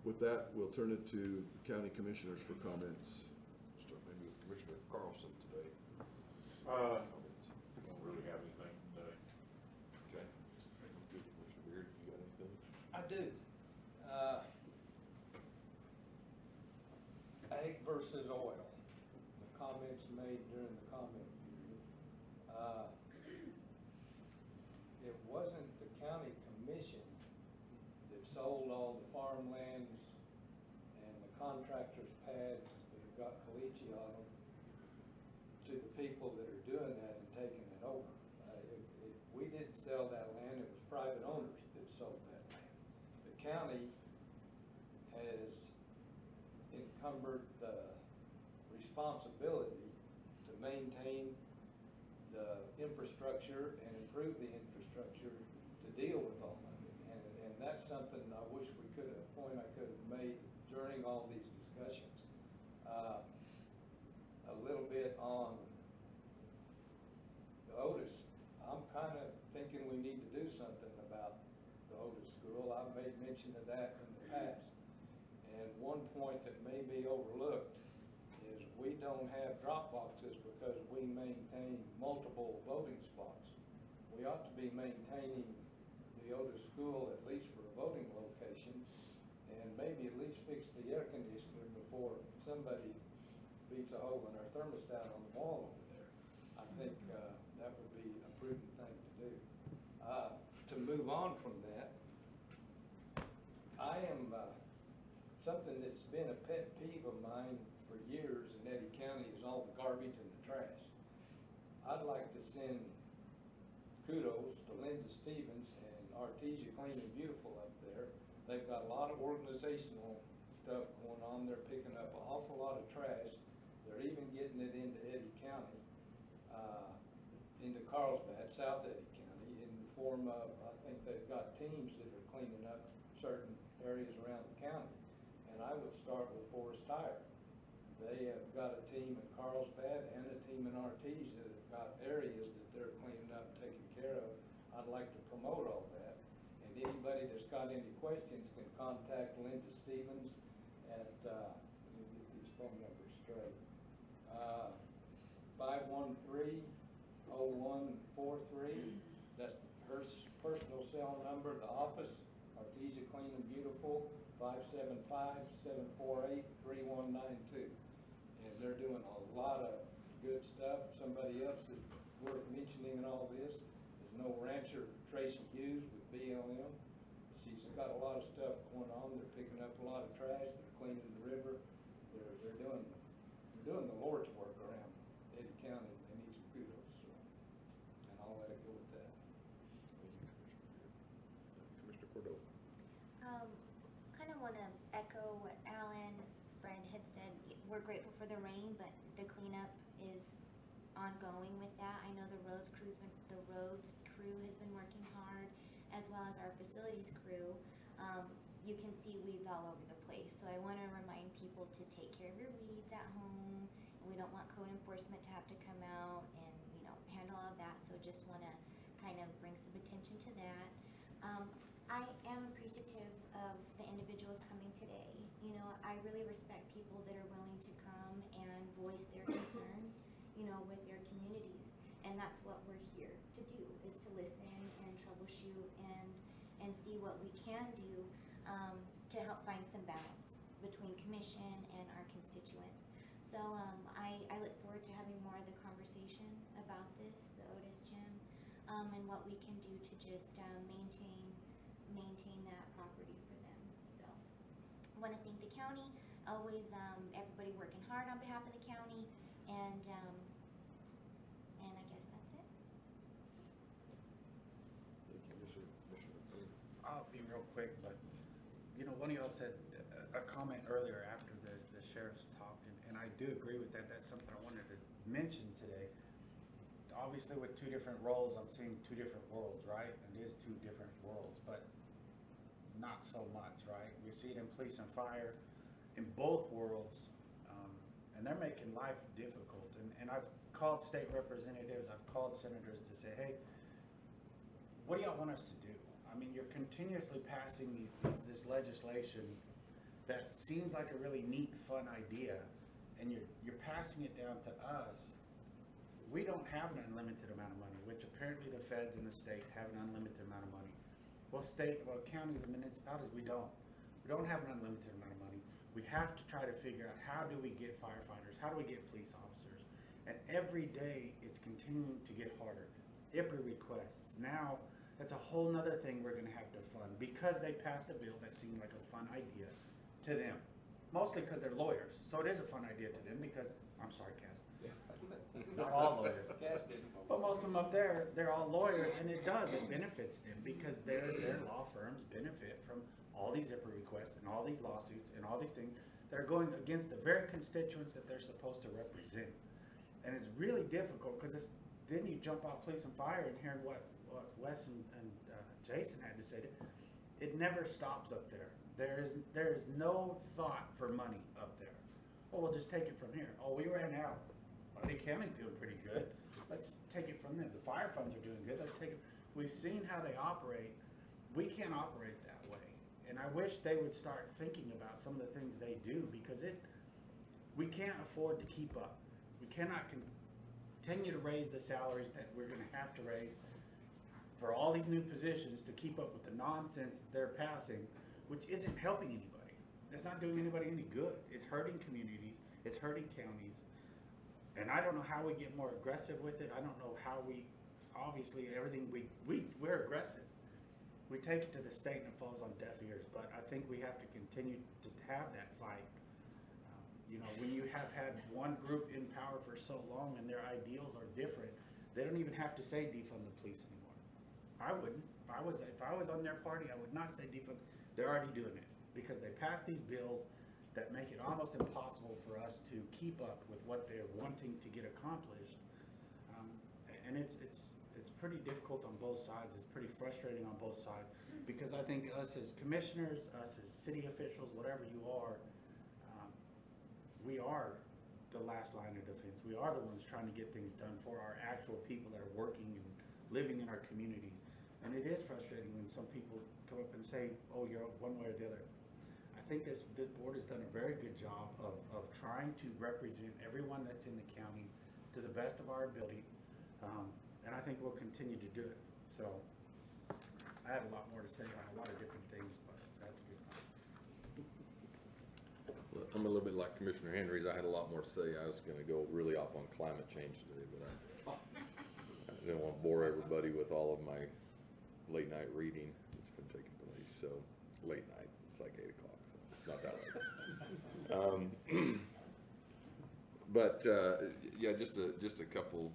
Speaker 4: With that, we'll turn it to the county commissioners for comments.
Speaker 2: Start maybe with Commissioner Carlson today.
Speaker 1: Don't really have anything today.
Speaker 2: Okay. Good. Commissioner Beard, you got anything?
Speaker 15: I do. Ag versus oil, the comments made during the comment period. It wasn't the county commission that sold all the farmlands and the contractors' pads that have got caliche on them to the people that are doing that and taking it over. We didn't sell that land, it was private owners that sold that land. The county has encumbered the responsibility to maintain the infrastructure and improve the infrastructure to deal with all of it. And that's something I wish we could have, a point I could have made during all these discussions. A little bit on the Otis. I'm kind of thinking we need to do something about the Otis School. I've made mention of that in the past. And one point that may be overlooked is we don't have drop boxes because we maintain multiple voting spots. We ought to be maintaining the Otis School at least for a voting location, and maybe at least fix the air conditioner before somebody beats a hole in our thermostat on the wall over there. I think that would be a prudent thing to do. To move on from that, I am something that's been a pet peeve of mine for years in Eddy County is all the garbage and the trash. I'd like to send kudos to Linda Stevens and Artesia Clean and Beautiful up there. They've got a lot of organizational stuff going on. They're picking up an awful lot of trash. They're even getting it into Eddy County, into Carlsbad, South Eddy County, in the form of, I think they've got teams that are cleaning up certain areas around the county. And I would start with Forest Tire. They have got a team in Carlsbad and a team in Artesia that have got areas that they're cleaning up, taking care of. I'd like to promote all that. And anybody that's got any questions can contact Linda Stevens at, let me get these phone numbers straight. 513-0143. That's her personal cell number. The office, Artesia Clean and Beautiful, 575-748-3192. And they're doing a lot of good stuff. Somebody else that's worth mentioning in all this is No Rancher Tracy Hughes with BLM. She's got a lot of stuff going on. They're picking up a lot of trash. They're cleaning the river. They're doing the Lord's work around Eddy County. They need some kudos. So, and I'll let it go with that.
Speaker 2: Thank you, Commissioner Cordova.
Speaker 18: Kind of want to echo what Alan, Fred had said. We're grateful for the rain, but the cleanup is ongoing with that. I know the roads crew has been working hard, as well as our facilities crew. You can see weeds all over the place. So I want to remind people to take care of your weeds at home. And we don't want code enforcement to have to come out and, handle all of that. So just want to kind of bring some attention to that. I am appreciative of the individuals coming today. I really respect people that are willing to come and voice their concerns, with their communities. And that's what we're here to do, is to listen and troubleshoot and see what we can do to help find some balance between commission and our constituents. So I look forward to having more of the conversation about this, the Otis Gym, and what we can do to just maintain that property for them. So I want to thank the county always, everybody working hard on behalf of the county, and I guess that's it.
Speaker 5: I'll be real quick, but, you know, one of y'all said a comment earlier after the sheriff's talk, and I do agree with that. That's something I wanted to mention today. Obviously, with two different roles, I'm seeing two different worlds, right? It is two different worlds, but not so much, right? We see it in police and fire, in both worlds, and they're making life difficult. And I've called state representatives, I've called senators to say, hey, what do y'all want us to do? I mean, you're continuously passing this legislation that seems like a really neat, fun idea, and you're passing it down to us. We don't have an unlimited amount of money, which apparently the feds in the state have an unlimited amount of money. Well, counties and municipalities, we don't. We don't have an unlimited amount of money. We have to try to figure out, how do we get firefighters? How do we get police officers? And every day it's continuing to get harder. IPRA requests. Now, that's a whole nother thing we're gonna have to fund, because they passed a bill that seemed like a fun idea to them. Mostly because they're lawyers. So it is a fun idea to them because, I'm sorry, Cass. Not all lawyers. But most of them up there, they're all lawyers, and it benefits them, because their law firms benefit from all these IPRA requests and all these lawsuits and all these things that are going against the very constituents that they're supposed to represent. And it's really difficult, because then you jump off police and fire and hearing what Wes and Jason had to say. It never stops up there. There is no thought for money up there. Oh, we'll just take it from here. Oh, we ran out. Lee County's doing pretty good. Let's take it from them. The fire funds are doing good. Let's take it. We've seen how they operate. We can't operate that way. And I wish they would start thinking about some of the things they do, because we can't afford to keep up. We cannot continue to raise the salaries that we're going to have to raise for all these new positions to keep up with the nonsense that they're passing, which isn't helping anybody. It's not doing anybody any good. It's hurting communities. It's hurting counties. And I don't know how we get more aggressive with it. I don't know how obviously everything we're aggressive. We take it to the state and it falls on deaf ears, but I think we have to continue to have that fight. You know, when you have had one group in power for so long and their ideals are different, they don't even have to say defund the police anymore. I wouldn't. If I was on their party, I would not say defund. They're already doing it, because they passed these bills that make it almost impossible for us to keep up with what they're wanting to get accomplished. And it's pretty difficult on both sides. It's pretty frustrating on both sides, because I think us as commissioners, us as city officials, whatever you are, we are the last line of defense. We are the ones trying to get things done for our actual people that are working and living in our communities. And it is frustrating when some people come up and say, oh, you're one way or the other. I think this board has done a very good job of trying to represent everyone that's in the county to the best of our ability. And I think we'll continue to do it. So I had a lot more to say on a lot of different things, but that's good.
Speaker 2: Well, I'm a little bit like Commissioner Henry's. I had a lot more to say. I was gonna go really off on climate change today, but I didn't want to bore everybody with all of my late night reading that's been taking place. So late night, it's like 8 o'clock, so it's not that late. But yeah, just a couple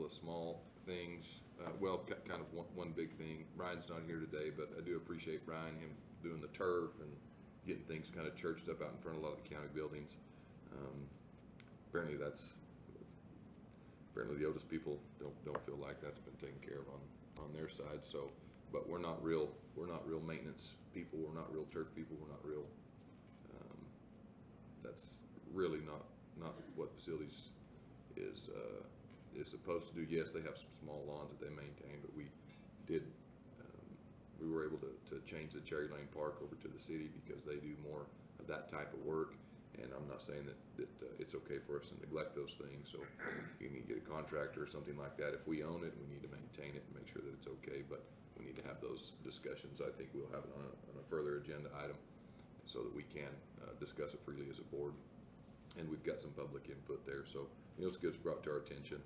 Speaker 2: of small things. Well, kind of one big thing. Brian's not here today, but I do appreciate Brian, him doing the turf and getting things kind of churched up out in front of a lot of the county buildings. Apparently the Otis people don't feel like that's been taken care of on their side. So, but we're not real maintenance people. We're not real turf people. We're not real. That's really not what facilities is supposed to do. Yes, they have some small lawns that they maintain, but we were able to change the Cherry Lane Park over to the city because they do more of that type of work. And I'm not saying that it's okay for us to neglect those things. So you need to get a contractor or something like that. If we own it, we need to maintain it and make sure that it's okay. But we need to have those discussions. I think we'll have it on a further agenda item so that we can discuss it freely as a board. And we've got some public input there. So it's good, it's brought to our attention.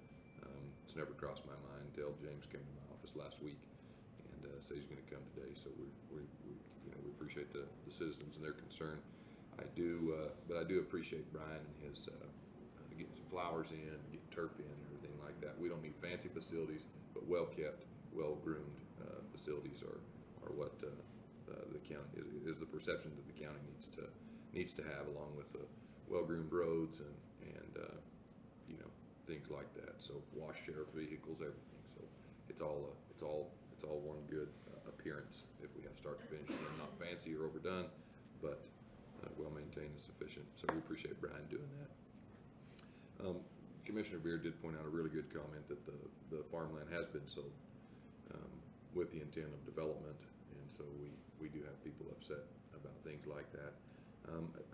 Speaker 2: It's never crossed my mind until James came to my office last week and said he's going to come today. So we appreciate the citizens and their concern. but I do appreciate Brian and his, getting some flowers in, getting turf in, and everything like that. We don't need fancy facilities, but well-kept, well-groomed, facilities are what, the county, is the perception that the county needs to have, along with the well-groomed roads and, you know, things like that. So wash sheriff vehicles, everything. So it's all one good appearance if we have start to finish. Again, not fancy or overdone, but well maintained and sufficient. So we appreciate Brian doing that. Commissioner Beard did point out a really good comment that the farmland has been sold with the intent of development, and so we do have people upset about things like that.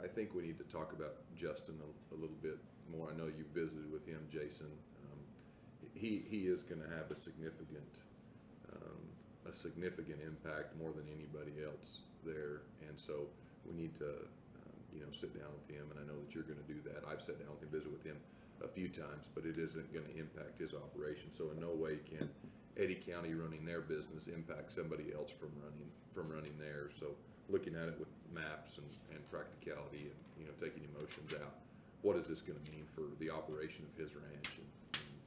Speaker 2: I think we need to talk about Justin a little bit more. I know you visited with him, Jason. He is going to have a significant impact, more than anybody else there, and so we need to you know, sit down with him, and I know that you're going to do that. I've sat down with him, visit with him a few times, but it isn't going to impact his operation. So in no way can Eddy County running their business impact somebody else from running theirs. So looking at it with maps and practicality, and you know, taking emotions out, what is this going to mean for the operation of his ranch? And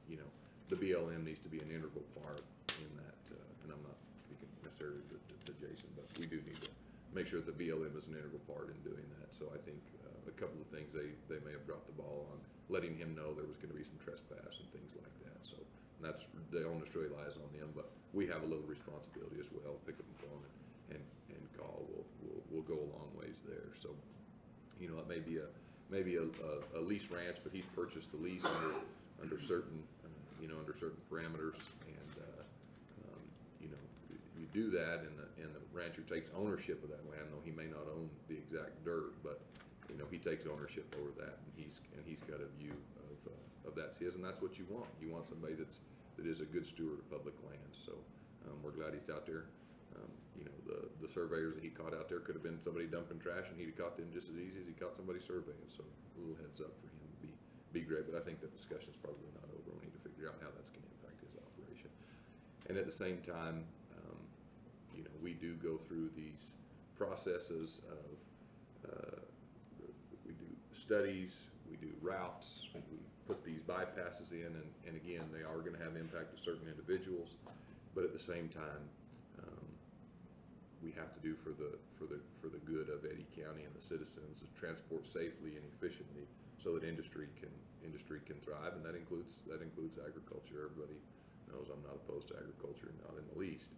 Speaker 2: you know, the BLM needs to be an integral part in that. And I'm not speaking necessarily to Jason, but we do need to make sure that the BLM is an integral part in doing that. So I think a couple of things they may have dropped the ball on, letting him know there was going to be some trespass and things like that. So that's, the onus really lies on them, but we have a little responsibility as well. Pick up the phone and call. We'll go a long ways there. So you know, it may be a lease ranch, but he's purchased the lease under certain you know, under certain parameters, and you know, you do that, and the rancher takes ownership of that land, though he may not own the exact dirt, but you know, he takes ownership over that, and he's got a view of that's his, and that's what you want. You want somebody that is a good steward of public land. So we're glad he's out there. You know, the surveyors that he caught out there could have been somebody dumping trash, and he'd have caught them just as easy as he caught somebody surveying. So a little heads up for him would be great, but I think the discussion's probably not over. We need to figure out how that's going to impact his operation. And at the same time, you know, we do go through these processes of we do studies, we do routes, we put these bypasses in, and again, they are going to have impact to certain individuals, but at the same time, we have to do for the good of Eddy County and the citizens to transport safely and efficiently, so that industry can thrive, and that includes agriculture. Everybody knows I'm not opposed to agriculture, not in the least,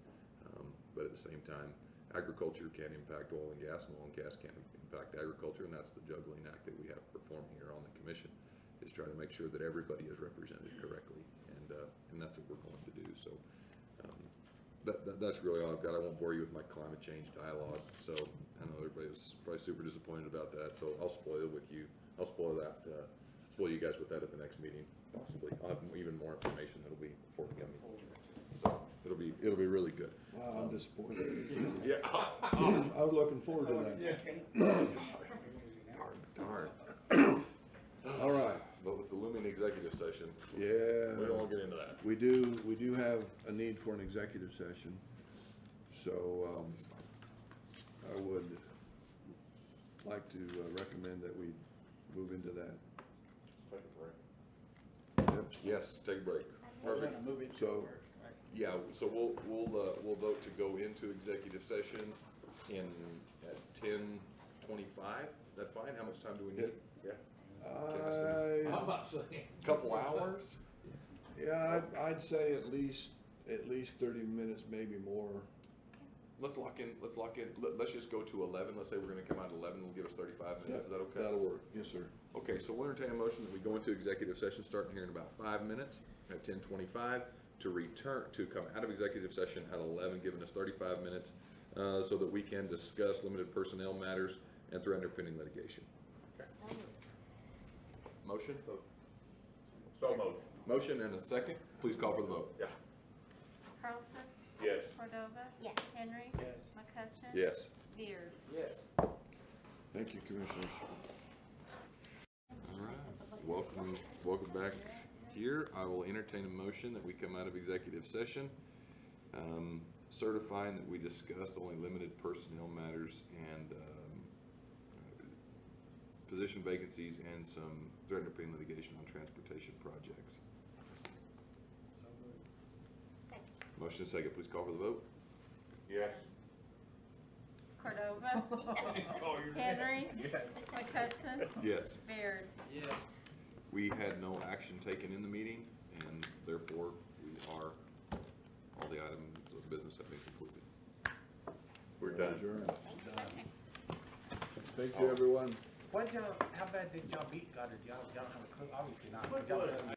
Speaker 2: but at the same time, agriculture can impact oil and gas, and oil and gas can impact agriculture, and that's the juggling act that we have to perform here on the commission, is try to make sure that everybody is represented correctly, and that's what we're going to do. So that's really all I've got. I won't bore you with my climate change dialogue, so I know everybody was probably super disappointed about that, so I'll spoil it with you. I'll spoil you guys with that at the next meeting, possibly. I'll have even more information that'll be forthcoming. So it'll be really good.
Speaker 4: Wow, I'm disappointed.
Speaker 2: Yeah.
Speaker 4: I was looking forward to that.
Speaker 2: Darn.
Speaker 4: All right.
Speaker 2: But with the looming executive session,
Speaker 4: Yeah.
Speaker 2: we don't want to get into that.
Speaker 4: We do have a need for an executive session, so I would like to recommend that we move into that.
Speaker 2: Take a break. Yep. Yes, take a break. Perfect.
Speaker 4: So,
Speaker 2: yeah, so we'll vote to go into executive session at 10:25. That fine? How much time do we need? Yeah.
Speaker 16: I'm not saying.
Speaker 2: Couple hours?
Speaker 4: Yeah, I'd say at least 30 minutes, maybe more.
Speaker 2: Let's lock in, let's just go to 11. Let's say we're gonna come out at 11, it'll give us 35 minutes. Is that okay?
Speaker 4: That'll work, yes, sir.
Speaker 2: Okay, so we'll entertain a motion that we go into executive session starting here in about 5 minutes at 10:25 to come out of executive session at 11, giving us 35 minutes so that we can discuss limited personnel matters and threaten or pending litigation. Okay. Motion?
Speaker 1: So moved.
Speaker 2: Motion and a second. Please call for the vote.
Speaker 1: Yeah.
Speaker 13: Carlson?
Speaker 1: Yes.
Speaker 13: Cordova?
Speaker 18: Yes.
Speaker 13: Henry?
Speaker 5: Yes.
Speaker 13: McCutcheon?
Speaker 2: Yes.
Speaker 13: Beard?
Speaker 15: Yes.
Speaker 4: Thank you, Commissioners.
Speaker 2: All right. Welcome back here. I will entertain a motion that we come out of executive session, certifying that we discussed only limited personnel matters and position vacancies and some threat and pain litigation on transportation projects. Motion and second, please call for the vote.
Speaker 1: Yes.
Speaker 13: Cordova. Henry.
Speaker 5: Yes.
Speaker 13: McCutcheon.
Speaker 2: Yes.
Speaker 13: Baird.
Speaker 15: Yes.
Speaker 2: We had no action taken in the meeting, and therefore, all the items of business have been concluded.
Speaker 1: We're done.
Speaker 4: Adjourned. Thank you, everyone.
Speaker 5: How bad did y'all beat Goddard? Y'all don't have a clue, obviously not. 'cause y'all-